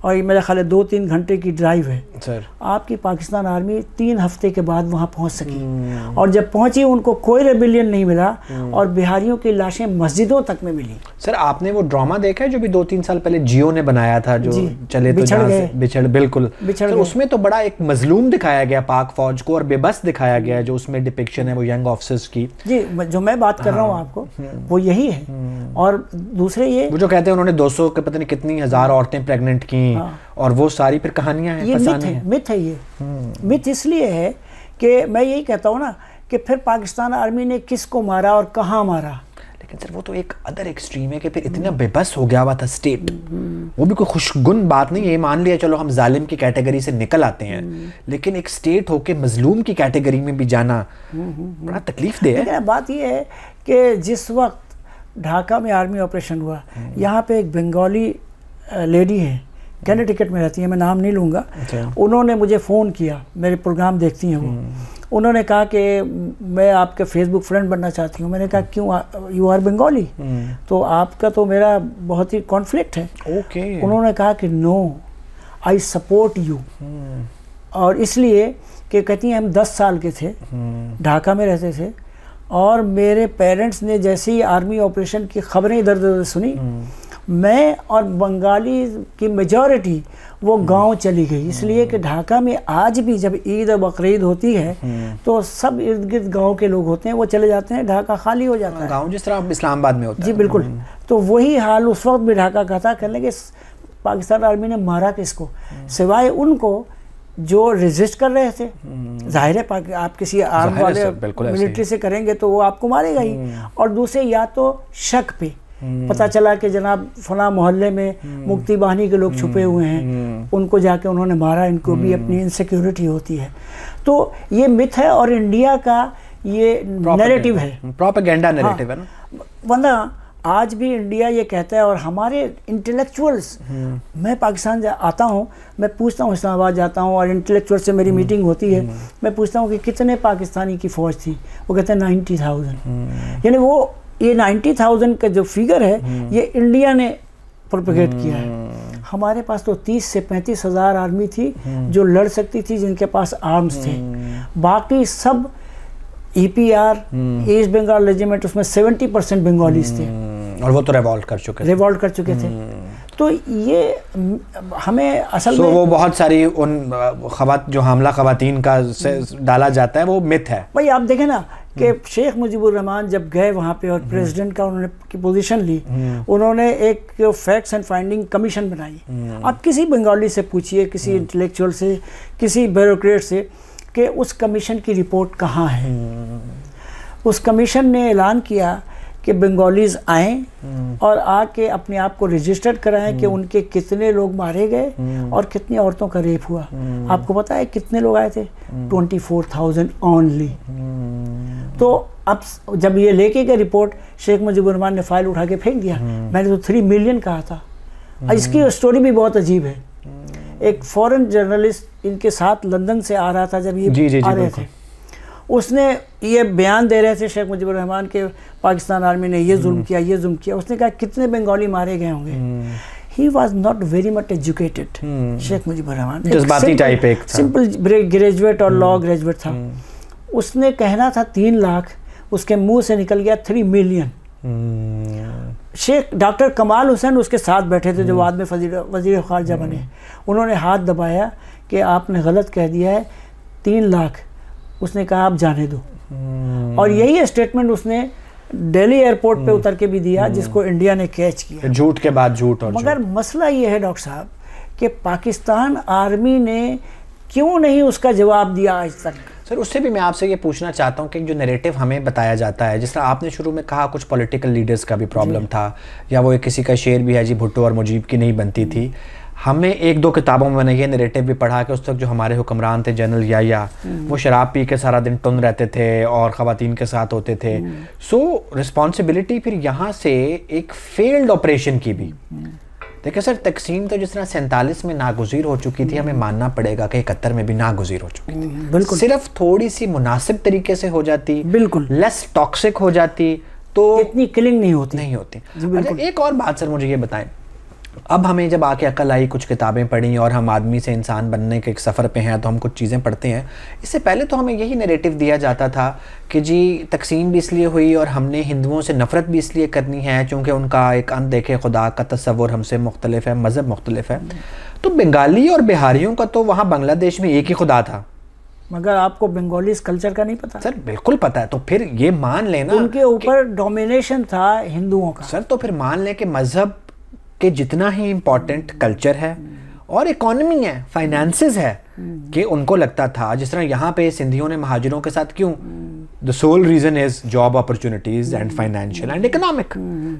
और ये मेरा ख्याल है 2-3 घंटे की ड्राइव है सर। आपकी पाकिस्तान आर्मी 3 हफ्ते के बाद वहाँ पहुँच सकी, और जब पहुँची उनको कोई रेबिलियन नहीं मिला और बिहारियों की लाशें मस्जिदों तक में मिली। सर आपने वो ड्रामा देखा है जो भी 2-3 साल पहले जियो ने बनाया था, जो चले तो बिछड़ गए। उसमें तो बड़ा एक मजलूम दिखाया गया पाक फौज को और बेबस दिखाया गया, जो उसमें डिपिक्शन है वो यंग ऑफिसर्स की। जी, जो मैं बात कर रहा हूँ आपको वो यही है। और दूसरे ये वो जो कहते हैं उन्होंने 200 के पता नहीं कितनी हज़ार औरतें प्रेग्नेंट की, और वो सारी फिर कहानियां हैं, ये मिथ है। ये मिथ इसलिए है कि मैं यही कहता हूँ ना कि फिर पाकिस्तान आर्मी ने किसको मारा और कहाँ मारा। लेकिन सर वो तो एक अदर एक्सट्रीम है कि फिर इतना बेबस हो गया हुआ था स्टेट, वो भी कोई खुशगुन बात नहीं है। मान लिया चलो हम जालिम की कैटेगरी से निकल आते हैं, लेकिन एक स्टेट होके मजलूम की कैटेगरी में भी जाना बड़ा तकलीफ दे है। बात ये है कि जिस वक्त ढाका में आर्मी ऑपरेशन हुआ, यहाँ पे एक बंगाली लेडी है, कैनेडिकट में रहती है, मैं नाम नहीं लूँगा। उन्होंने मुझे फ़ोन किया, मेरे प्रोग्राम देखती हैं वो। उन्होंने कहा कि मैं आपके फेसबुक फ्रेंड बनना चाहती हूँ। मैंने कहा क्यों, यू आर बंगाली, तो आपका तो मेरा बहुत ही कॉन्फ्लिक्ट है। उन्होंने कहा कि नो, आई सपोर्ट यू। और इसलिए कि कहती हैं हम 10 साल के थे, ढाका में रहते थे, और मेरे पेरेंट्स ने जैसे ही आर्मी ऑपरेशन की खबरें इधर उधर सुनी, मैं और बंगाली की मेजॉरिटी वो गांव चली गई। इसलिए कि ढाका में आज भी जब ईद और बकरीद होती है तो सब इर्द गिर्द गाँव के लोग होते हैं, वो चले जाते हैं, ढाका खाली हो जाता है। गाँव जिस तरह इस्लामाबाद में होता है। जी बिल्कुल। तो वही हाल उस वक्त भी ढाका का था। कहने के पाकिस्तान आर्मी ने मारा किसको, सिवाय उनको जो रेजिस्ट कर रहे थे। जाहिर है आप किसी आर्म वाले मिलिट्री से करेंगे तो वो आपको मारेगा ही। और दूसरे या तो शक पे पता चला कि जनाब फला मोहल्ले में मुक्ति बाहिनी के लोग छुपे हुए हैं, उनको जाके उन्होंने मारा। इनको भी अपनी इनसिक्योरिटी होती है। तो ये मिथ है और इंडिया का ये नैरेटिव है, प्रोपेगेंडा नैरेटिव है ना। वरना आज भी इंडिया ये कहता है, और हमारे इंटेलेक्चुअल्स, मैं पाकिस्तान आता हूँ, मैं पूछता हूँ, इस्लामाबाद जाता हूँ और इंटेलेक्चुअल से मेरी मीटिंग होती है, मैं पूछता हूँ कि कितने पाकिस्तानी की फ़ौज थी, वो कहते हैं 90,000। यानी वो ये 90,000 का जो फिगर है ये इंडिया ने प्रोपेगेट किया है। हमारे पास तो 30 से 35 हज़ार आर्मी थी जो लड़ सकती थी, जिनके पास आर्म्स थे। बाकी सब EPR, ईस्ट बंगाल रेजिमेंट, उसमें 70% बंगालीज थे, और वो तो रिवॉल्ट कर चुके थे। तो ये हमें असल में वो बहुत सारी उन जो हमला खवातीन का डाला जाता है वो मिथ है। भाई आप देखें ना कि शेख मुजीबुर रहमान जब गए वहाँ पे और प्रेसिडेंट का उन्होंने की पोजीशन ली, उन्होंने एक फैक्ट्स एंड फाइंडिंग कमीशन बनाई। आप किसी बंगाली से पूछिए, किसी इंटेलेक्चुअल से, किसी ब्यूरोक्रेट से, कि उस कमीशन की रिपोर्ट कहाँ है। उस कमीशन ने ऐलान किया कि बंगालीज आएँ और आके अपने आप को रजिस्टर्ड कराएं कि उनके कितने लोग मारे गए और कितनी औरतों का रेप हुआ। आपको पता है कितने लोग आए थे? 24,000 ओनली। तो अब जब ये लेके गए रिपोर्ट, शेख मुजीबुर रहमान ने फाइल उठा के फेंक दिया। मैंने तो 3 मिलियन कहा था। इसकी स्टोरी भी बहुत अजीब है। एक फॉरेन जर्नलिस्ट इनके साथ लंदन से आ रहा था जब ये आ रहे थे, उसने ये बयान दे रहे थे शेख मुजीबुर रहमान के पाकिस्तान आर्मी ने ये जुल्म किया, ये जुल्म किया। उसने कहा कितने बंगाली मारे गए होंगे? He was not very much educated. Sheikh Mujibur Rahman जज्बाती टाइप एक सिंपल ग्रेजुएट और लॉ ग्रेजुएट था। उसने कहना था 3 लाख, उसके मुंह से निकल गया 3 मिलियन। शेख डॉक्टर कमाल हुसैन उसके साथ बैठे थे जो बाद में वजीर खारजा बने। उन्होंने हाथ दबाया कि आपने गलत कह दिया है, 3 लाख। उसने कहा आप जाने दो। और यही स्टेटमेंट उसने दिल्ली एयरपोर्ट पे उतर के भी दिया, जिसको इंडिया ने कैच किया। झूठ के बाद झूठ। और मगर मसला ये है डॉक्टर साहब कि पाकिस्तान आर्मी ने क्यों नहीं उसका जवाब दिया आज तक। सर उससे भी मैं आपसे ये पूछना चाहता हूँ कि जो नैरेटिव हमें बताया जाता है, जिस तरह आपने शुरू में कहा कुछ पॉलिटिकल लीडर्स का भी प्रॉब्लम था, या वो एक किसी का शेर भी है जी, भुट्टो और मुजीब की नहीं बनती थी। हमने 1-2 किताबों में मैंने ये नैरेटिव भी पढ़ा कि उस तक जो हमारे हुक्मरान थे जनरल याया, वो शराब पी के सारा दिन टुन रहते थे और ख़वातीन के साथ होते थे। सो रिस्पॉन्सिबिलिटी फिर यहाँ से एक फेल्ड ऑपरेशन की भी। देखिए सर, तकसीम तो जिस तरह 47 में नागुज़ीर हो चुकी थी, हमें मानना पड़ेगा कि 71 में भी नागुज़ीर हो चुकी थी। बिल्कुल। सिर्फ थोड़ी सी मुनासिब तरीके से हो जाती, बिल्कुल लेस टॉक्सिक हो जाती तो इतनी किलिंग नहीं होती। अच्छा, एक और बात सर मुझे ये बताएं, अब हमें जब आके अकल आई, कुछ किताबें पढ़ी और हम आदमी से इंसान बनने के एक सफ़र पे हैं, तो हम कुछ चीज़ें पढ़ते हैं। इससे पहले तो हमें यही नैरेटिव दिया जाता था कि जी तकसीम भी इसलिए हुई और हमने हिंदुओं से नफ़रत भी इसलिए करनी है क्योंकि उनका एक अनदेखे खुदा का तस्वुर हमसे मुख्तलिफ है, मज़हब मुख्तलिफ है। तो बंगाली और बिहारियों का तो वहाँ बांग्लादेश में एक ही खुदा था। मगर आपको बंगालीज कल्चर का नहीं पता? सर बिल्कुल पता है। तो फिर ये मान लेना उनके ऊपर डोमिनेशन था हिंदुओं का। सर तो फिर मान लें कि मज़हब कि जितना ही इम्पोर्टेंट कल्चर है और इकोनॉमी है, फाइनेंसेस है, कि उनको लगता था जिस तरह यहाँ पे सिंधियों ने महाजिरों के साथ क्यों, the sole reason is job opportunities and financial and economic.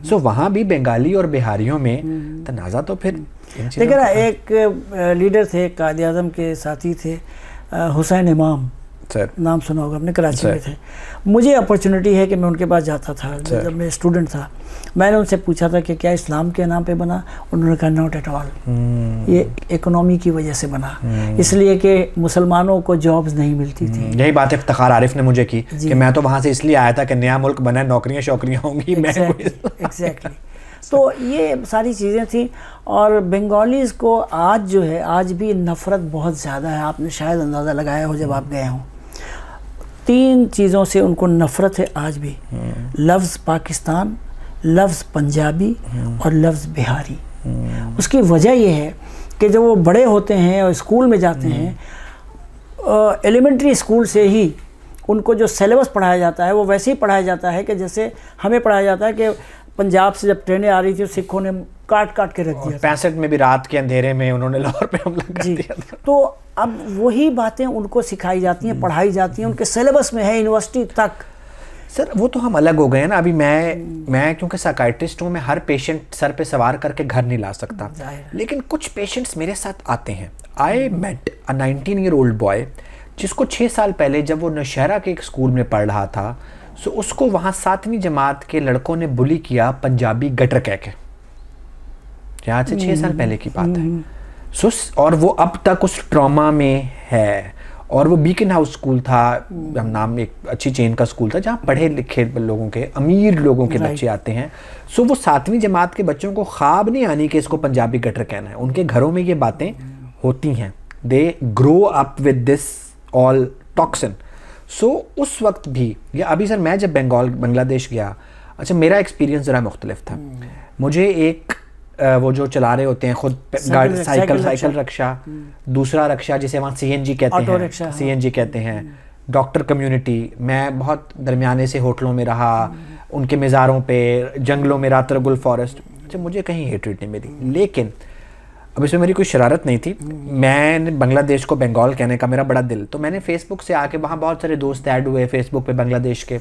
So वहाँ भी बंगाली और बिहारियों में तनाज़ा तो फिर देखिए ना, एक लीडर थे, कायद आज़म के साथी थे, हुसैन इमाम, सर नाम सुना होगा अपने, कराची में थे। मुझे अपॉर्चुनिटी है कि मैं उनके पास जाता था जब मैं स्टूडेंट था। मैंने उनसे पूछा था कि क्या इस्लाम के नाम पे बना? उन्होंने कहा नॉट एट ऑल, ये इकोनॉमी की वजह से बना, इसलिए कि मुसलमानों को जॉब्स नहीं मिलती थी। यही बात इफ्तिखार आरिफ ने मुझे की कि मैं तो वहाँ से इसलिए आया था कि नया मुल्क बना, नौकरियाँ शौकरियाँ होंगी। एग्जैक्टली। तो ये सारी चीज़ें थी। और बंगालीज़ को आज जो है, आज भी नफ़रत बहुत ज़्यादा है। आपने शायद अंदाज़ा लगाया हो जब आप गए हों। 3 चीज़ों से उनको नफ़रत है आज भी, लफ्ज़ पाकिस्तान, लफ्ज़ पंजाबी और लफ्ज़ बिहारी। उसकी वजह यह है कि जब वो बड़े होते हैं और स्कूल में जाते हैं, एलिमेंट्री स्कूल से ही उनको जो सिलेबस पढ़ाया जाता है वो वैसे ही पढ़ाया जाता है कि जैसे हमें पढ़ाया जाता है कि पंजाब से जब ट्रेनें आ रही थी सिखों ने काट काट के रख दिया। 65 में भी रात के अंधेरे में उन्होंने लाहौर पे हमला कर दिया था। तो अब वही बातें उनको सिखाई जाती हैं, पढ़ाई जाती हैं, उनके सिलेबस में है यूनिवर्सिटी तक। सर वो तो हम अलग हो गए हैं ना। अभी मैं क्योंकि साइकाइट्रिस्ट हूँ, मैं हर पेशेंट सर पे सवार करके घर नहीं ला सकता, लेकिन कुछ पेशेंट्स मेरे साथ आते हैं। I met a 19-year-old boy जिसको 6 साल पहले जब वो नौशहरा के एक स्कूल में पढ़ रहा था, सो उसको वहाँ 7वीं जमात के लड़कों ने बुली किया पंजाबी गटर कह के। यहाँ से 6 साल पहले की बात है। सो और वो अब तक उस ट्रॉमा में है। और वो बीकन हाउस स्कूल था, हम नाम एक अच्छी चेन का स्कूल था जहाँ पढ़े लिखे लोगों के, अमीर लोगों के बच्चे आते हैं। सो वो 7वीं जमात के बच्चों को ख्वाब नहीं आनी कि इसको पंजाबी गटर कहना है। उनके घरों में ये बातें होती हैं। They grow up with this all toxin. So उस वक्त भी, या अभी सर मैं जब बांग्लादेश गया, अच्छा मेरा एक्सपीरियंस ज़रा मुख्तलिफ था। मुझे एक वो जो चला रहे होते हैं खुद साइकिल रक्षा, दूसरा रक्षा जिसे वहाँ CNG कहते हैं, CNG कहते हैं, डॉक्टर कम्युनिटी। मैं बहुत दरमियाने से होटलों में रहा, उनके मज़ारों पे, जंगलों में, रातरगुल फॉरेस्ट। अच्छा मुझे कहीं हेट्रेड नहीं मिली, लेकिन अब इसमें मेरी कोई शरारत नहीं थी। मैंने बांग्लादेश को बंगाल कहने का मेरा बड़ा दिल, तो मैंने फेसबुक से आके, वहाँ बहुत सारे दोस्त ऐड हुए फेसबुक पे बांग्लादेश के,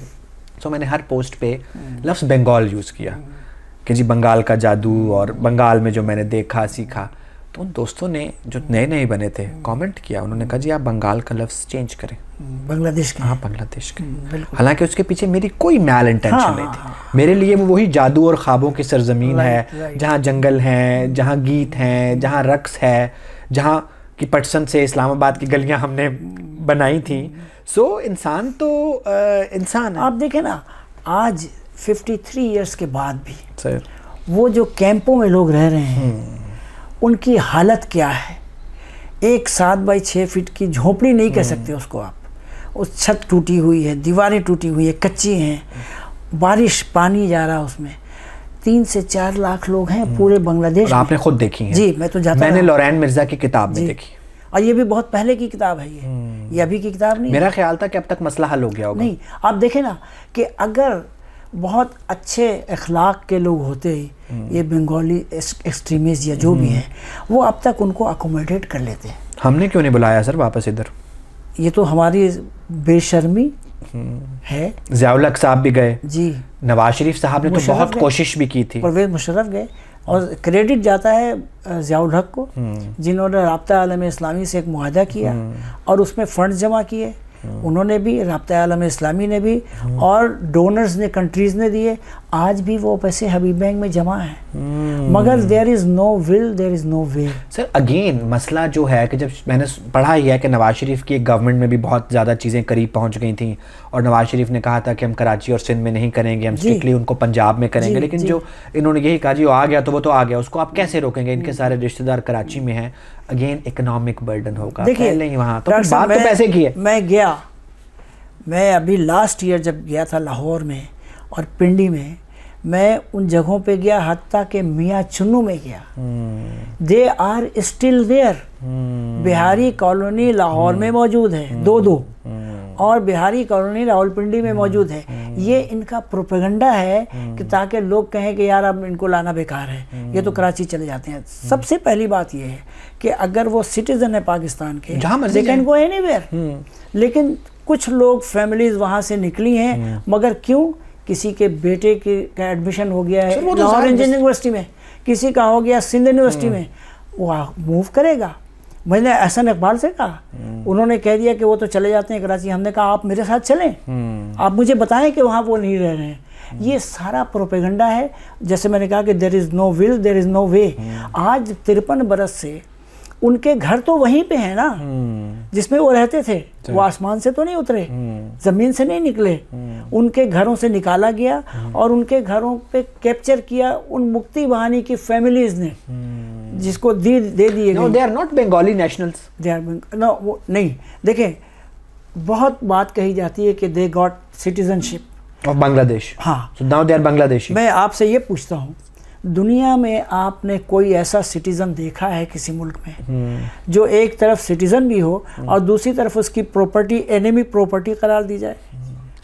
सो मैंने हर पोस्ट पे लफ्ज़ बंगाल यूज़ किया कि जी बंगाल का जादू और बंगाल में जो मैंने देखा सीखा। तो उन दोस्तों ने जो नए नए बने थे कमेंट किया, उन्होंने कहा जी आप बंगाल का लफ्ज़ चेंज करें, बांग्लादेश के। हाँ बांग्लादेश के। हालांकि उसके पीछे मेरी कोई मैल इंटेंशन नहीं थी। मेरे लिए वो वही जादू और ख्वाबों की सरजमीन है जहाँ जंगल हैं, जहाँ गीत हैं, जहाँ रक्स है, जहाँ की पटसन से इस्लामाबाद की गलियाँ हमने बनाई थी। सो इंसान तो इंसान है। आप देखें ना, आज 53 ईयर्स के बाद भी सर वो जो कैंपों में लोग रह रहे हैं, उनकी हालत क्या है। एक 7 बाई 6 फीट की झोपड़ी नहीं कह सकते उसको आप, उस छत टूटी हुई है, दीवारें टूटी हुई है, कच्ची हैं, बारिश पानी जा रहा है उसमें। 3 से 4 लाख लोग हैं पूरे बांग्लादेश में। आपने खुद देखी है? जी, मैं तो जाता मैंने लॉरेन मिर्जा की किताब में देखी, और ये भी बहुत पहले की किताब है। ये अभी की किताब नहीं। मेरा ख्याल था कि अब तक मसला हल हो गया होगा। नहीं, आप देखें ना कि अगर बहुत अच्छे अखलाक के लोग होते ही ये बंगाली एक्सट्रीमिस्ट या जो भी हैं, वो अब तक उनको अकोमोडेट कर लेते हैं। हमने क्यों नहीं बुलाया सर वापस इधर? ये तो हमारी बेशर्मी है। ज़ियाउल हक साहब भी गए जी, नवाज शरीफ साहब ने तो बहुत कोशिश भी की थी, परवेज मुशर्रफ गए, और क्रेडिट जाता है ज़ियाउल हक को, जिन्होंने राब्ता आलम इस्लामी से एक मुआहदा किया और उसमें फंड जमा किए। उन्होंने भी, राब्ता आलम इस्लामी ने भी, और डोनर्स ने, कंट्रीज़ ने दिए। आज भी वो पैसे हबीब बैंक में जमा हैं, मगर there is no will, there is no way. Sir again मसला जो है कि जब मैंने पढ़ा ही है कि नवाज शरीफ की एक गवर्नमेंट में भी बहुत ज़्यादा चीज़ें करीब पहुंच गई थी, और नवाज शरीफ ने कहा था कि हम कराची और सिंध में नहीं करेंगे, हम स्ट्रिक्टली उनको पंजाब में करेंगे। लेकिन जो इन्होंने यही कहा जी वो आ गया तो वो तो आ गया, उसको आप कैसे रोकेंगे? इनके सारे रिश्तेदार कराची में हैं। अगेन इकोनॉमिक बर्डन होगा। देखिए वहाँ तो बात तो पैसे की है। मैं अभी लास्ट ईयर जब गया था लाहौर में और पिंडी में, मैं उन जगहों पे गया, हत्ता के मियाँ चुन्नू में गया। They are still there. Bihari colony Lahore में मौजूद है, 2 और बिहारी कॉलोनी रावलपिंडी में मौजूद है। ये इनका प्रोपेगेंडा है कि ताकि लोग कहें कि यार अब इनको लाना बेकार है, ये तो कराची चले जाते हैं। सबसे पहली बात ये है कि अगर वो सिटीजन है पाकिस्तान के, दे कैन गो एनीवेयर। लेकिन कुछ लोग फैमिलीज वहाँ से निकली हैं, मगर क्यों? किसी के बेटे का एडमिशन हो गया है लाहौर इंजीनियरिंग यूनिवर्सिटी में, किसी का हो गया सिंध यूनिवर्सिटी में, वो मूव करेगा। मैंने एहसन इकबाल से कहा, उन्होंने कह दिया कि वो तो चले जाते हैं कराची। हमने कहा आप मेरे साथ चलें, आप मुझे बताएं कि वहाँ वो नहीं रह रहे हैं। ये सारा प्रोपेगेंडा है। जैसे मैंने कहा कि there is no will, there is no way. आज 53 बरस से उनके घर तो वहीं पे हैं ना जिसमें वो रहते थे। वो आसमान से तो नहीं उतरे, ज़मीन से नहीं निकले। उनके घरों से निकाला गया और उनके घरों पे कैप्चर किया उन मुक्ति बहानी की फैमिलीज ने, जिसको दे दिए गए। They are not Bengali nationals. They are no, वो नहीं। देखें, बहुत बात कही जाती है कि they got citizenship of Bangladesh. हाँ, so now they are Bangladeshi. मैं आपसे ये पूछता हूँ, दुनिया में आपने कोई ऐसा सिटीज़न देखा है किसी मुल्क में जो एक तरफ सिटीज़न भी हो और दूसरी तरफ उसकी प्रॉपर्टी एनिमी प्रॉपर्टी करार दी जाए?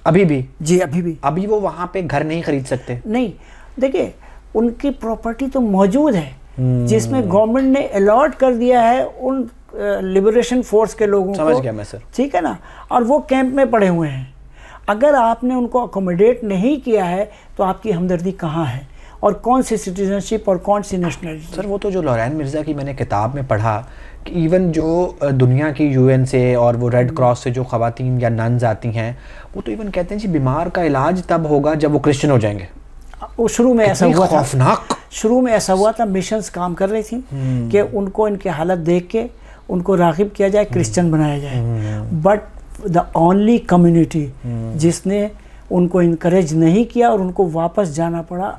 अभी भी? जी, अभी भी। अभी वो वहाँ पे घर नहीं खरीद सकते? नहीं, देखिए उनकी प्रॉपर्टी तो मौजूद है जिसमें गवर्नमेंट ने अलॉट कर दिया है उन लिबरेशन फोर्स के लोगों को। समझ गया मैं सर। ठीक है ना, और वो कैंप में पड़े हुए हैं। अगर आपने उनको अकोमोडेट नहीं किया है तो आपकी हमदर्दी कहाँ है, और कौन सी सिटीजनशिप और कौन सी नेशनलिटी? सर वो तो जो लॉरेन मिर्ज़ा की मैंने किताब में पढ़ा कि इवन जो दुनिया की यूएन से और वो रेड क्रॉस से जो ख़वातीन या नन्स आती हैं, वो तो इवन कहते हैं जी बीमार का इलाज तब होगा जब वो क्रिश्चियन हो जाएंगे। वो शुरू में ऐसा हुआ था, खौफनाक। शुरू में ऐसा हुआ था। मिशंस काम कर रही थी कि उनको इनके हालत देख के उनको राग़िब किया जाए, क्रिश्चियन बनाया जाए। बट द ओनली कम्युनिटी जिसने उनको इनकरेज नहीं किया और उनको वापस जाना पड़ा,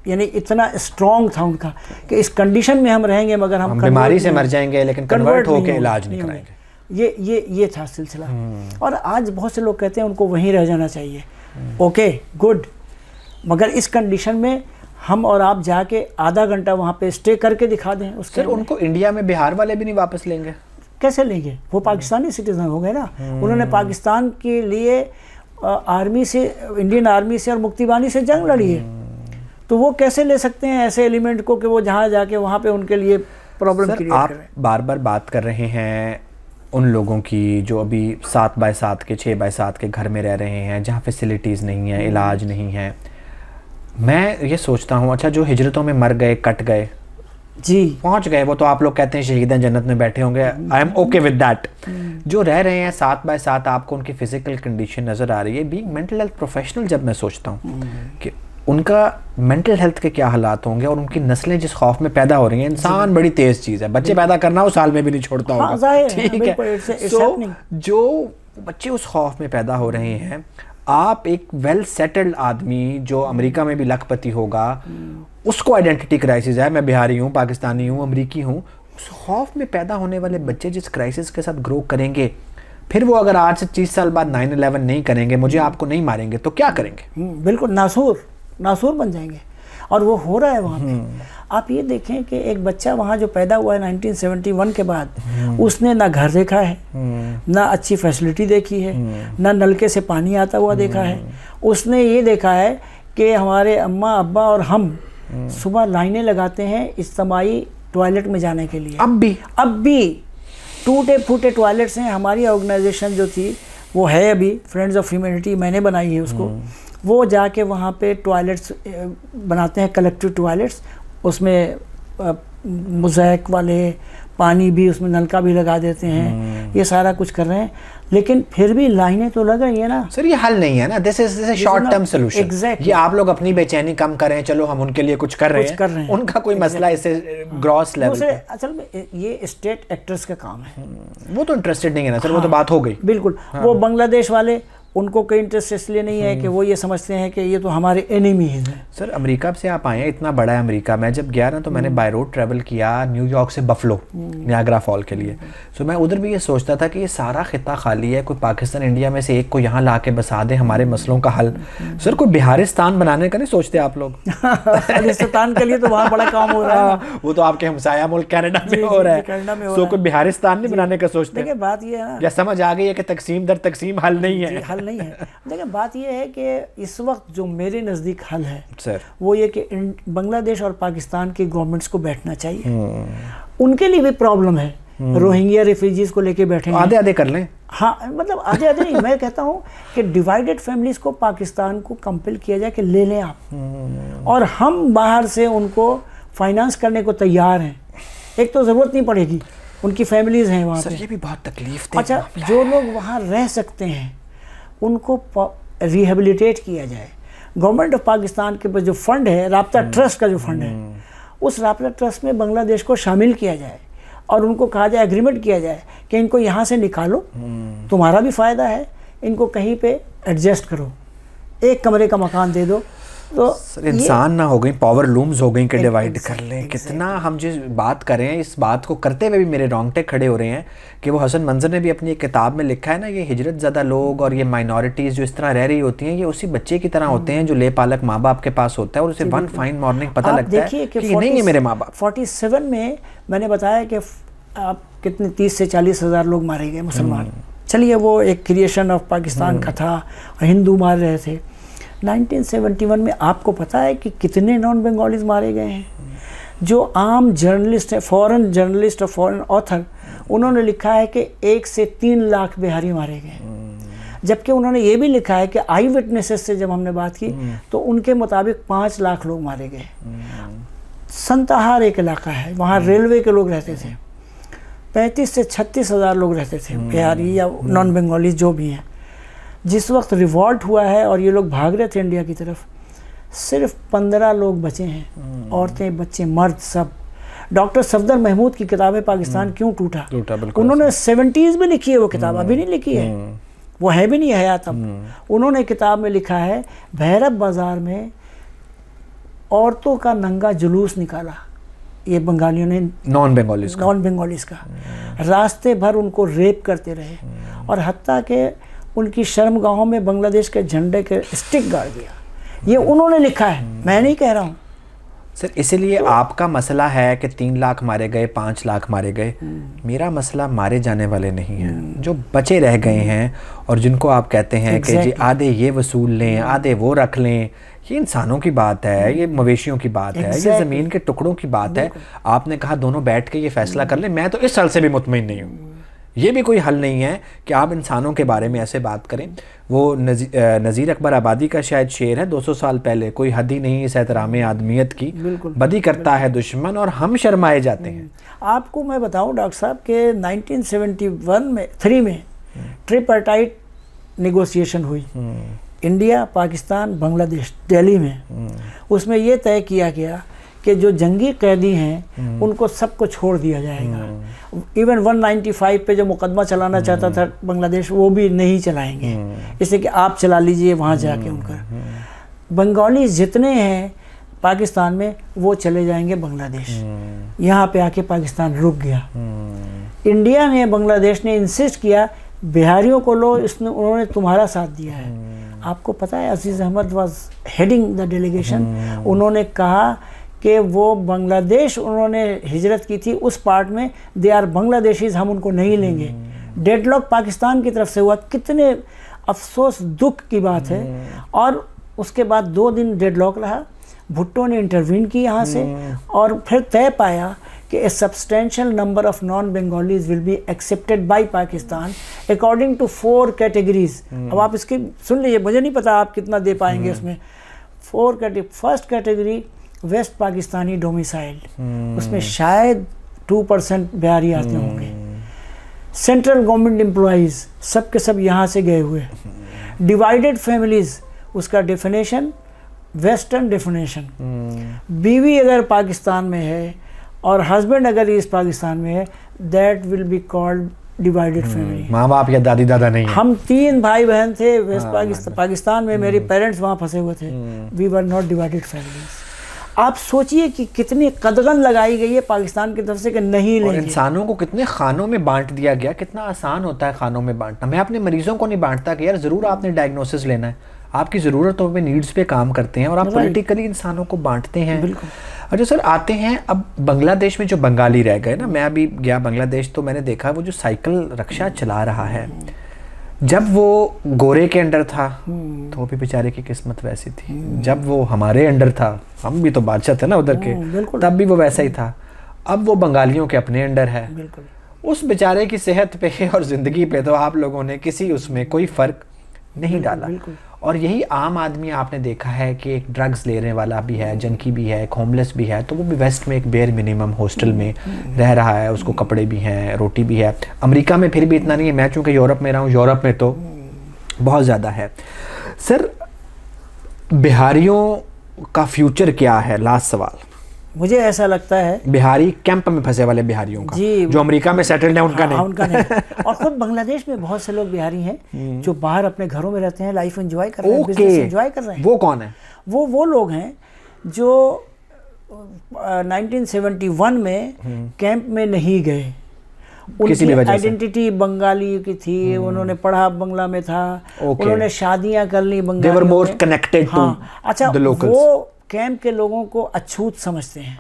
यानी इतना स्ट्रॉन्ग था उनका कि इस कंडीशन में हम रहेंगे मगर हम बीमारी से मर जाएंगे लेकिन कन्वर्ट होकर इलाज नहीं कराएंगे। ये था सिलसिला। और आज बहुत से लोग कहते हैं उनको वहीं रह जाना चाहिए। ओके, गुड, मगर इस कंडीशन में हम और आप जाके आधा घंटा वहाँ पे स्टे करके दिखा दें उसके। उनको इंडिया में बिहार वाले भी नहीं वापस लेंगे? कैसे लेंगे? वो पाकिस्तानी सिटीजन हो गए ना। उन्होंने पाकिस्तान के लिए आर्मी से, इंडियन आर्मी से और मुक्ति बानी से जंग लड़ी है, तो वो कैसे ले सकते हैं ऐसे एलिमेंट को कि वो जहाँ जाके वहाँ पे उनके लिए प्रॉब्लम क्रिएट कर रहे हैं? आप बार बार बात कर रहे हैं उन लोगों की जो अभी 7 बाय 7 के 6 बाय 7 के घर में रह रहे हैं जहाँ फैसिलिटीज़ नहीं है, इलाज नहीं है। मैं ये सोचता हूँ, अच्छा जो हिजरतों में मर गए, कट गए, जी पहुँच गए, वो तो आप लोग कहते हैं शहीद जन्नत में बैठे होंगे, I am okay with that. जो रह रहे हैं 7 बाय 7, आपको उनकी फिजिकल कंडीशन नज़र आ रही है। बीइंग मेंटल हेल्थ प्रोफेशनल जब मैं सोचता हूँ कि उनका मेंटल हेल्थ के क्या हालात होंगे और उनकी नस्लें जिस खौफ में पैदा हो रही हैं, इंसान बड़ी तेज चीज़ है, बच्चे पैदा करना वो साल में भी नहीं छोड़ता होगा, ठीक है। सो जो बच्चे उस खौफ में पैदा हो रहे हैं, आप एक वेल सेटल्ड आदमी जो अमेरिका में भी लखपति होगा, उसको आइडेंटिटी क्राइसिस है, मैं बिहारी हूँ, पाकिस्तानी हूँ, अमेरिकी हूँ, उस खौफ में पैदा होने वाले बच्चे जिस क्राइसिस के साथ ग्रो करेंगे, फिर वो अगर आज से 30 साल बाद 9/11 नहीं करेंगे, मुझे आपको नहीं मारेंगे, तो क्या करेंगे? बिल्कुल नासूर बन जाएंगे। और वो हो रहा है वहाँ पे। आप ये देखें कि एक बच्चा वहाँ जो पैदा हुआ है 1971 के बाद, उसने ना घर देखा है, ना अच्छी फैसिलिटी देखी है, ना नलके से पानी आता हुआ देखा है। उसने ये देखा है कि हमारे अम्मा अब्बा और हम सुबह लाइनें लगाते हैं इज्तिमाई टॉयलेट में जाने के लिए। अब भी टूटे फूटे टॉयलेट्स हैं। हमारी ऑर्गेनाइजेशन जो थी वो है अभी, फ्रेंड्स ऑफ ह्यूमैनिटी, मैंने बनाई है उसको। वो जाके वहाँ पे टॉयलेट्स बनाते हैं, कलेक्टिव टॉयलेट्स। उसमें मोज़ैक वाले पानी भी, उसमें नलका भी लगा देते हैं। ये सारा कुछ कर रहे हैं, लेकिन फिर भी लाइनें तो लग रही है ना सर। ये हल नहीं है ना, this is short term solution. Exactly. ये आप लोग अपनी बेचैनी कम करें, चलो हम उनके लिए कुछ कर रहे हैं। उनका कोई मसला इससे ग्रॉस लेवल पे। असल में ये स्टेट एक्टर्स का काम है। वो तो इंटरेस्टेड नहीं है ना सर। वो तो बात हो गई। बिल्कुल। वो बांग्लादेश वाले, उनको कोई इंटरेस्ट इसलिए नहीं है कि वो ये समझते हैं कि ये तो हमारे एनिमी हैं। सर अमेरिका से आप आए हैं, इतना बड़ा है अमेरिका। मैं जब गया ना तो मैंने बाय रोड ट्रैवल किया न्यूयॉर्क से बफलो, नियाग्रा फॉल के लिए। सो मैं उधर भी ये सोचता था कि ये सारा खिता खाली है, कोई पाकिस्तान इंडिया में से एक को यहाँ ला के बसा दे, हमारे मसलों का हल। सर कोई बिहारिस्तान बनाने का नहीं सोचते आप लोग? बिहारिस्तान के लिए तो वहाँ बड़ा काम हो रहा है। वो तो आपके हमसाया मुल्क कनाडा में हो रहा है। सो कोई बिहारिस्तान नहीं बनाने का सोचते? देखिए बात ये है ना, या समझ आ गई है कि तकसीम दर तकसीम हल नहीं है। नहीं है। देखिए बात यह है कि इस वक्त जो मेरे नज़दीक हल है सर, वो ये कि बांग्लादेश और पाकिस्तान की गवर्नमेंट्स को बैठना चाहिए। उनके लिए भी प्रॉब्लम है, रोहिंग्या रिफ्यूजीज को लेके बैठे, आधे आधे कर लें। हाँ, मतलब आधे आधे नहीं। मैं कहता हूँ कि डिवाइडेड फैमिलीज को पाकिस्तान को कंपेल किया जाए कि ले लें आप, और हम बाहर से उनको फाइनेंस करने को तैयार हैं। एक तो ज़रूरत नहीं पड़ेगी, उनकी फैमिलीज हैं वहाँ पे। ये भी बहुत तकलीफ। अच्छा, जो लोग वहाँ रह सकते हैं उनको रिहेबिलिटेट किया जाए। गवर्नमेंट ऑफ पाकिस्तान के पास जो फंड है, राब्ता ट्रस्ट का जो फंड है, उस राब्ता ट्रस्ट में बांग्लादेश को शामिल किया जाए और उनको कहा जाए, एग्रीमेंट किया जाए कि इनको यहाँ से निकालो, तुम्हारा भी फ़ायदा है, इनको कहीं पे एडजस्ट करो, एक कमरे का मकान दे दो। तो सर इंसान ना हो गई, पावर लूम्स हो गई कि डिवाइड कर लें। कितना हम जिस बात कर रहे हैं, इस बात को करते हुए भी मेरे रोंगटे खड़े हो रहे हैं कि वो हसन मंजर ने भी अपनी एक किताब में लिखा है ना, ये हिजरत ज़दा लोग और ये माइनॉरिटीज़ जो इस तरह रह रही होती हैं, ये उसी बच्चे की तरह होते हैं जो ले पालक माँ बाप के पास होता है और उसे वन फाइन मॉर्निंग पता लगता है कि नहीं है मेरे माँ बाप। 47 में मैंने बताया कि आप कितने 30 से 40 हज़ार लोग मारे गए मुसलमान। चलिए वो एक क्रिएशन ऑफ पाकिस्तान का था, हिंदू मार रहे थे। 1971 में आपको पता है कि कितने नॉन बंगालीज मारे गए हैं? जो आम जर्नलिस्ट है, फॉरेन जर्नलिस्ट और फॉरेन ऑथर, उन्होंने लिखा है कि 1 से 3 लाख बिहारी मारे गए। जबकि उन्होंने ये भी लिखा है कि आई विटनेसेस से जब हमने बात की तो उनके मुताबिक 5 लाख लोग मारे गए। संताहार एक इलाका है, वहाँ रेलवे के लोग रहते थे। 35 से 36 हज़ार लोग रहते थे, बिहारी या नॉन बंगाली जो भी हैं। जिस वक्त रिवॉल्ट हुआ है और ये लोग भाग रहे थे इंडिया की तरफ, सिर्फ 15 लोग बचे हैं, औरतें, बच्चे, मर्द, सब। डॉक्टर सफदर महमूद की किताब है पाकिस्तान क्यों टूटा, उन्होंने 70s में लिखी है वो किताब, अभी नहीं लिखी है, वो है भी नहीं हयात अब। उन्होंने किताब में लिखा है, भैरब बाज़ार में औरतों का नंगा जुलूस निकाला, ये बंगालियों ने, नॉन बंगालीज का। रास्ते भर उनको रेप करते रहे और हत्ता के उनकी शर्मगाहों में बांग्लादेश के झंडे के स्टिक गाड़ दिया। ये उन्होंने लिखा है, मैं नहीं कह रहा हूँ सर। इसलिए तो आपका मसला है कि 3 लाख मारे गए, 5 लाख मारे गए। मेरा मसला मारे जाने वाले नहीं हैं, जो बचे रह गए हैं और जिनको आप कहते हैं कि जी आधे ये वसूल लें, आधे वो रख लें। ये इंसानों की बात है, ये मवेशियों की बात है, ये ज़मीन के टुकड़ों की बात है। आपने कहा दोनों बैठ के ये फैसला कर लें, मैं तो इस साल से भी मुतमईन नहीं हूँ। ये भी कोई हल नहीं है कि आप इंसानों के बारे में ऐसे बात करें। वो नज़ीर अकबर आबादी का शायद शेर है, 200 साल पहले, कोई हद ही नहीं इस एहतराम आदमियत की, बदी करता है दुश्मन और हम शर्माए जाते हैं। आपको मैं बताऊं डॉक्टर साहब के 1973 में ट्रिपार्टाइट नेगोशिएशन हुई, इंडिया, पाकिस्तान, बांग्लादेश, दिल्ली में। उसमें यह तय किया गया कि जो जंगी कैदी हैं उनको सबको छोड़ दिया जाएगा। इवन 195 पे जो मुकदमा चलाना चाहता था बांग्लादेश, वो भी नहीं चलाएंगे, इसलिए कि आप चला लीजिए वहाँ जाके उनका। बंगाली जितने हैं पाकिस्तान में वो चले जाएंगे बांग्लादेश। यहाँ पे आके पाकिस्तान रुक गया। इंडिया ने, बांग्लादेश ने इंसिस्ट किया बिहारियों को लो, इसने उन्होंने तुम्हारा साथ दिया है। आपको पता है Aziz Ahmed was heading the delegation. उन्होंने कहा कि वो बांग्लादेश उन्होंने हिजरत की थी उस पार्ट में, दे आर बांग्लादेशीज, हम उनको नहीं लेंगे। डेडलॉक पाकिस्तान की तरफ से हुआ, कितने अफसोस दुख की बात है। और उसके बाद 2 दिन डेडलॉक रहा, भुट्टो ने इंटरवीन की यहाँ से, और फिर तय पाया कि a substantial number of non Bengalis will be accepted by Pakistan according to 4 categories. अब आप इसकी सुन लीजिए, मुझे नहीं पता आप कितना दे पाएंगे उसमें। 4 category. First category west Pakistani domiciled, उसमें शायद 2% बिहारी आते होंगे। सेंट्रल गवर्नमेंट एम्प्लॉइज सब के सब यहाँ से गए हुए। डिवाइडेड फैमिलीज, उसका डेफिनेशन वेस्टर्न डेफिनेशन, बीवी अगर पाकिस्तान में है और हस्बैंड अगर इस पाकिस्तान में है, that will be called divided family. माँ बाप या दादी दादा नहीं है। हम 3 भाई बहन थे वेस्ट पाकिस्तान में, मेरे पेरेंट्स वहाँ फंसे हुए थे। We were not divided families. आप सोचिए कि कितनी कदगन लगाई गई है पाकिस्तान की तरफ से कि नहीं लेंगे। और इंसानों को कितने खानों में बांट दिया गया। कितना आसान होता है खानों में बांटना। मैं अपने मरीजों को नहीं बांटता कि यार ज़रूर आपने डायग्नोसिस लेना है, आपकी ज़रूरतों पे, नीड्स पे काम करते हैं, और आप पॉलिटिकली इंसानों को बांटते हैं। बिल्कुल। और जो सर आते हैं अब बांग्लादेश में, जो बंगाली रह गए ना, मैं अभी गया बांग्लादेश तो मैंने देखा वो जो साइकिल रिक्शा चला रहा है, जब वो गोरे के अंडर था तो वो भी बेचारे की किस्मत वैसी थी। जब वो हमारे अंडर था, हम भी तो बादशाह थे ना उधर के, तब भी वो वैसा ही था। अब वो बंगालियों के अपने अंडर है। उस बेचारे की सेहत पे और ज़िंदगी पे तो आप लोगों ने किसी उसमें कोई फ़र्क नहीं डाला। और यही आम आदमी आपने देखा है कि एक ड्रग्स लेने वाला भी है, जंकी भी है, एक होमलेस भी है, तो वो भी वेस्ट में एक बेयर मिनिमम हॉस्टल में रह रहा है, उसको कपड़े भी हैं, रोटी भी है। अमेरिका में फिर भी इतना नहीं है, मैं चूँकि यूरोप में रहा हूँ, यूरोप में तो बहुत ज़्यादा है। सर बिहारियों का फ्यूचर क्या है? लास्ट सवाल। मुझे ऐसा लगता है बिहारी कैंप में फंसे वाले बिहारियों का, जो अमेरिका में सेटल्ड है उनका, नहीं उनका नहीं। और खुद बांग्लादेश में बहुत से लोग बिहारी हैं जो बाहर अपने घरों में रहते हैं, लाइफ एंजॉय कर रहे हैं, बिजनेस एंजॉय कर रहे हैं। वो कौन है? वो लोग हैं जो 1971 में कैंप में नहीं गए। उनकी आइडेंटिटी बंगाली की थी, उन्होंने पढ़ा बंगला में था, उन्होंने शादियां कर ली Bengali. They were more connected to the locals. वो कैंप के लोगों को अछूत समझते हैं।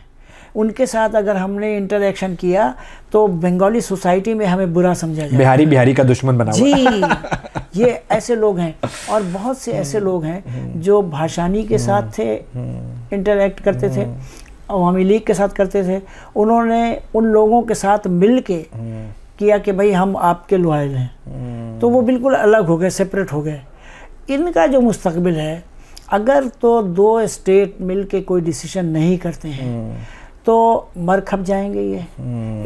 उनके साथ अगर हमने इंटरेक्शन किया तो बंगाली सोसाइटी में हमें बुरा समझा जाए, बिहारी का दुश्मन बना हुआ। जी, ये ऐसे लोग हैं। और बहुत से ऐसे लोग हैं जो भाषानी के साथ थे, इंटरेक्ट करते थे, अवामी लीग के साथ करते थे। उन्होंने उन लोगों के साथ मिल के किया कि भाई हम आपके लॉयल हैं, तो वो बिल्कुल अलग हो गए, सेपरेट हो गए। इनका जो मुस्तकबिल है, अगर तो 2 स्टेट मिल के कोई डिसीजन नहीं करते हैं तो मर खप जाएंगे ये।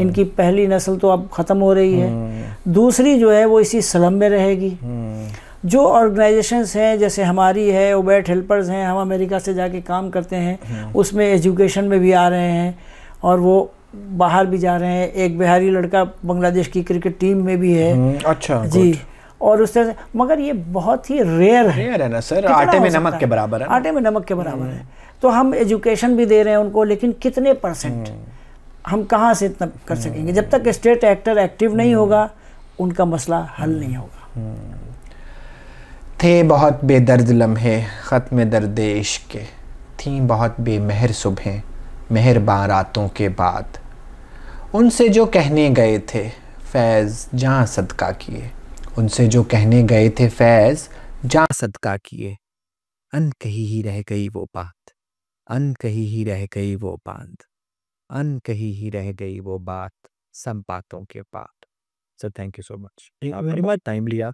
इनकी पहली नस्ल तो अब ख़त्म हो रही है, दूसरी जो है वो इसी स्लम में रहेगी। जो ऑर्गेनाइजेशंस हैं जैसे हमारी है, ओबेट हेल्पर्स हैं, हम अमेरिका से जाके काम करते हैं, उसमें एजुकेशन में भी आ रहे हैं और वो बाहर भी जा रहे हैं। एक बिहारी लड़का बांग्लादेश की क्रिकेट टीम में भी है। अच्छा जी। और उस तरह से, मगर ये बहुत ही रेयर है ना सर, आटे में नमक के बराबर है। आटे में नमक के बराबर है। तो हम एजुकेशन भी दे रहे हैं उनको, लेकिन कितने %? हम कहाँ से इतना कर सकेंगे? जब तक स्टेट एक्टर एक्टिव नहीं होगा उनका मसला हल नहीं होगा। थे बहुत बेदर्द लम्हे ख़त्म दर्देश के, थी बहुत बेमहर सुबहें मेहरबान रातों के बाद, उनसे जो कहने गए थे फैज़ जहाँ सदका किए, उनसे जो कहने गए थे फैज़ जहाँ सदका किए, अन कही ही रह गई वो बात, अन कही ही रह गई वो बात, अन कही ही रह गई वो बात, सब बातों के बाद। Sir thank you so much, very much time लिया।